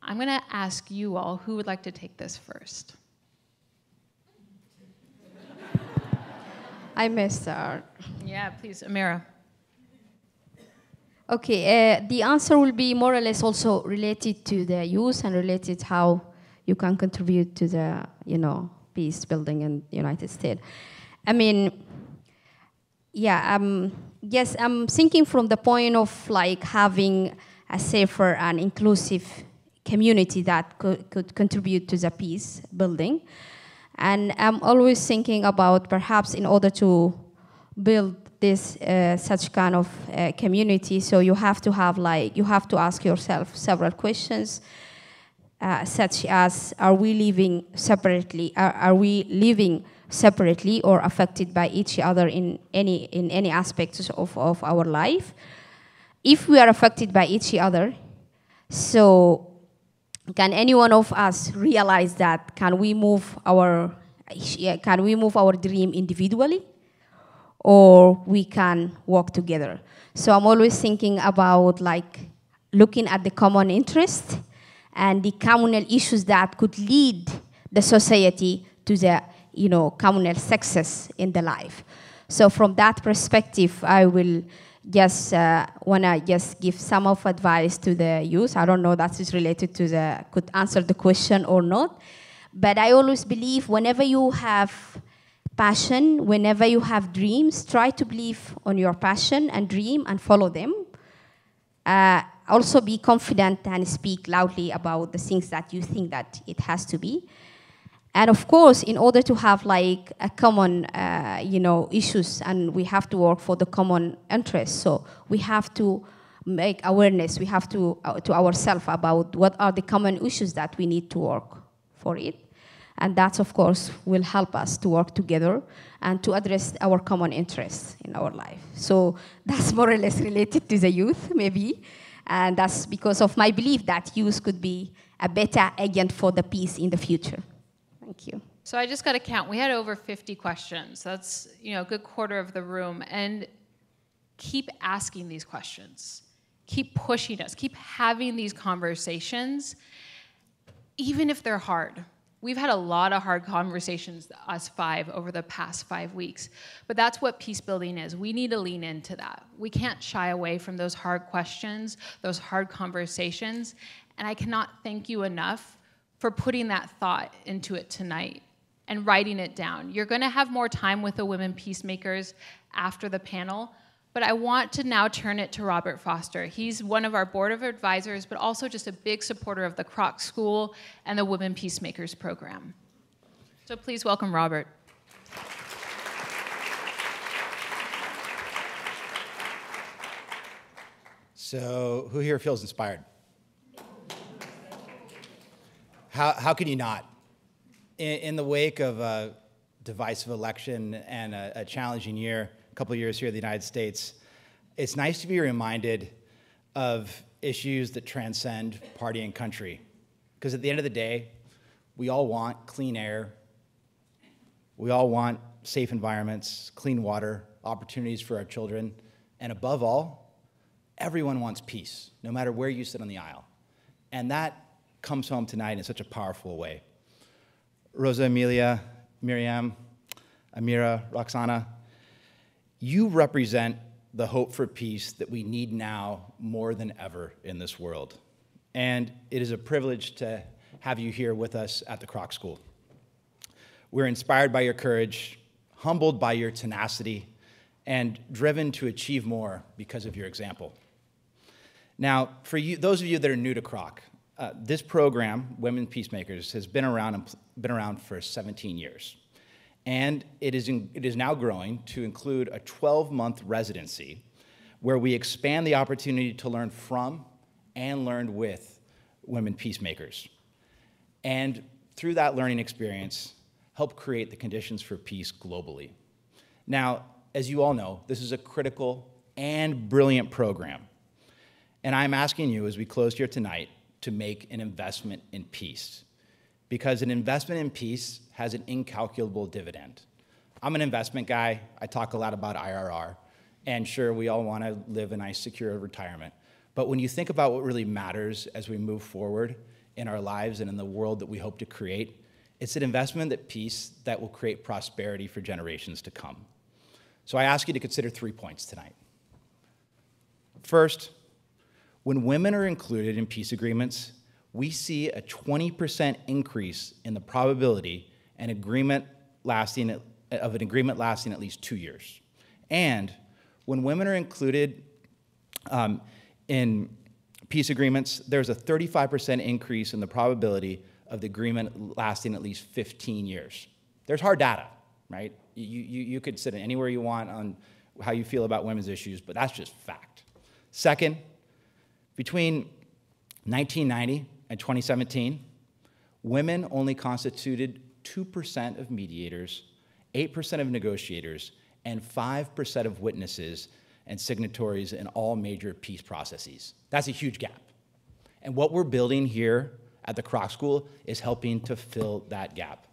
I'm going to ask you all, who would like to take this first? I may start. Yeah, please, Amira. Okay, the answer will be more or less also related to the youth and related how you can contribute to the, peace building in the United States. I mean, yeah, yes, I'm thinking from the point of like having a safer and inclusive community that could contribute to the peace building. And I'm always thinking about perhaps in order to build this such kind of community, so you have to ask yourself several questions, such as, are we living separately? Are we living separately or affected by each other in any aspects of our life? If we are affected by each other, so can any one of us realize that? Can we move our dream individually, or we can work together? So I'm always thinking about like looking at the common interest and the communal issues that could lead the society to the communal success in the life. So from that perspective, I will just want to just give some of advice to the youth. I don't know that is related to could answer the question or not. But I always believe whenever you have passion, whenever you have dreams, try to believe on your passion and dream and follow them. Also be confident and speak loudly about the things that you think that it has to be. And of course, in order to have like a common, issues, and we have to work for the common interest. So we have to make awareness. We have to ourselves about what are the common issues that we need to work for it. And that, of course, will help us to work together and to address our common interests in our life. So that's more or less related to the youth, maybe. And that's because of my belief that youth could be a better agent for the peace in the future. Thank you. So I just got to count. We had over 50 questions. That's, a good quarter of the room. And keep asking these questions. Keep pushing us. Keep having these conversations, even if they're hard. We've had a lot of hard conversations, us five, over the past 5 weeks. But that's what peace building is. We need to lean into that. We can't shy away from those hard questions, those hard conversations. And I cannot thank you enough for putting that thought into it tonight and writing it down. You're going to have more time with the women peacemakers after the panel, but I want to now turn it to Robert Foster. He's one of our board of advisors, but also just a big supporter of the Kroc School and the Women Peacemakers program. So please welcome Robert. So who here feels inspired? How can you not? In the wake of a divisive election and a challenging year, a couple of years here in the United States, it's nice to be reminded of issues that transcend party and country. Because at the end of the day, we all want clean air, we all want safe environments, clean water, opportunities for our children, and above all, everyone wants peace, no matter where you sit on the aisle. And that comes home tonight in such a powerful way. Rosa, Amelia, Miriam, Amira, Roxana, you represent the hope for peace that we need now more than ever in this world. And it is a privilege to have you here with us at the Kroc School. We're inspired by your courage, humbled by your tenacity, and driven to achieve more because of your example. Now, for you, those of you that are new to Kroc, this program, Women Peacemakers, has been around for 17 years. And it is now growing to include a 12-month residency where we expand the opportunity to learn from and learn with women peacemakers. And through that learning experience, help create the conditions for peace globally. Now, as you all know, this is a critical and brilliant program. And I'm asking you, as we close here tonight, to make an investment in peace. Because an investment in peace has an incalculable dividend. I'm an investment guy. I talk a lot about IRR. And sure, we all want to live a nice, secure retirement. But when you think about what really matters as we move forward in our lives and in the world that we hope to create, it's an investment in peace that will create prosperity for generations to come. So I ask you to consider 3 points tonight. First, when women are included in peace agreements, we see a 20% increase in the probability of an agreement lasting at least 2 years. And when women are included in peace agreements, there's a 35% increase in the probability of the agreement lasting at least 15 years. There's hard data, right? You could sit anywhere you want on how you feel about women's issues, but that's just fact. Second, between 1990 and 2017, women only constituted 2% of mediators, 8% of negotiators, and 5% of witnesses and signatories in all major peace processes. That's a huge gap. And what we're building here at the Kroc School is helping to fill that gap.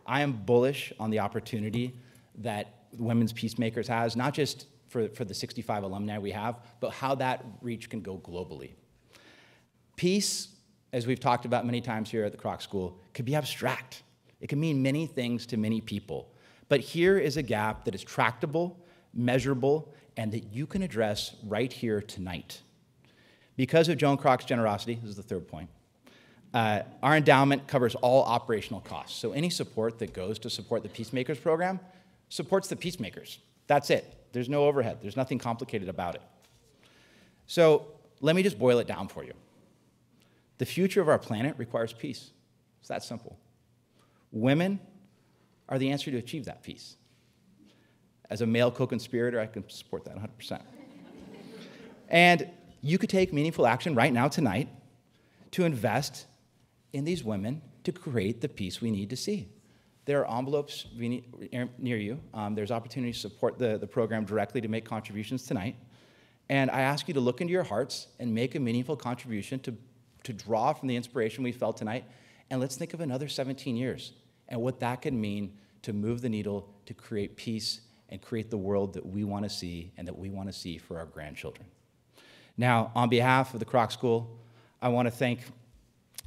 I am bullish on the opportunity that Women's Peacemakers has, not just for the 65 alumni we have, but how that reach can go globally. Peace, as we've talked about many times here at the Kroc School, could be abstract. It can mean many things to many people. But here is a gap that is tractable, measurable, and that you can address right here tonight. Because of Joan Kroc's generosity, this is the third point, our endowment covers all operational costs. So any support that goes to support the Peacemakers program supports the Peacemakers. That's it. There's no overhead. There's nothing complicated about it. So let me just boil it down for you. The future of our planet requires peace. It's that simple. Women are the answer to achieve that peace. As a male co-conspirator, I can support that 100%. And you could take meaningful action right now, tonight, to invest in these women to create the peace we need to see. There are envelopes near you. There's opportunity to support the program directly to make contributions tonight. And I ask you to look into your hearts and make a meaningful contribution to draw from the inspiration we felt tonight. And let's think of another 17 years and what that can mean to move the needle to create peace and create the world that we want to see and that we want to see for our grandchildren. Now, on behalf of the Kroc School, I want to thank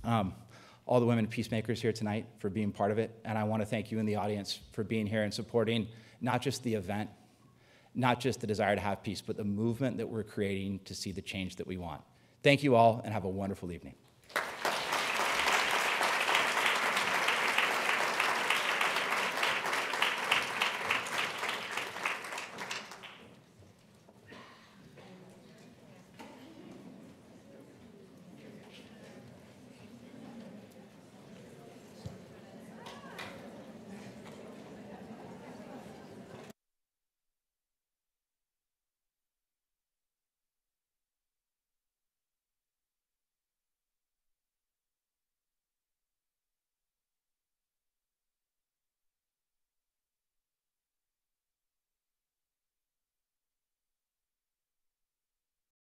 all the women peacemakers here tonight for being part of it, and I want to thank you in the audience for being here and supporting not just the event, not just the desire to have peace, but the movement that we're creating to see the change that we want. Thank you all, and have a wonderful evening.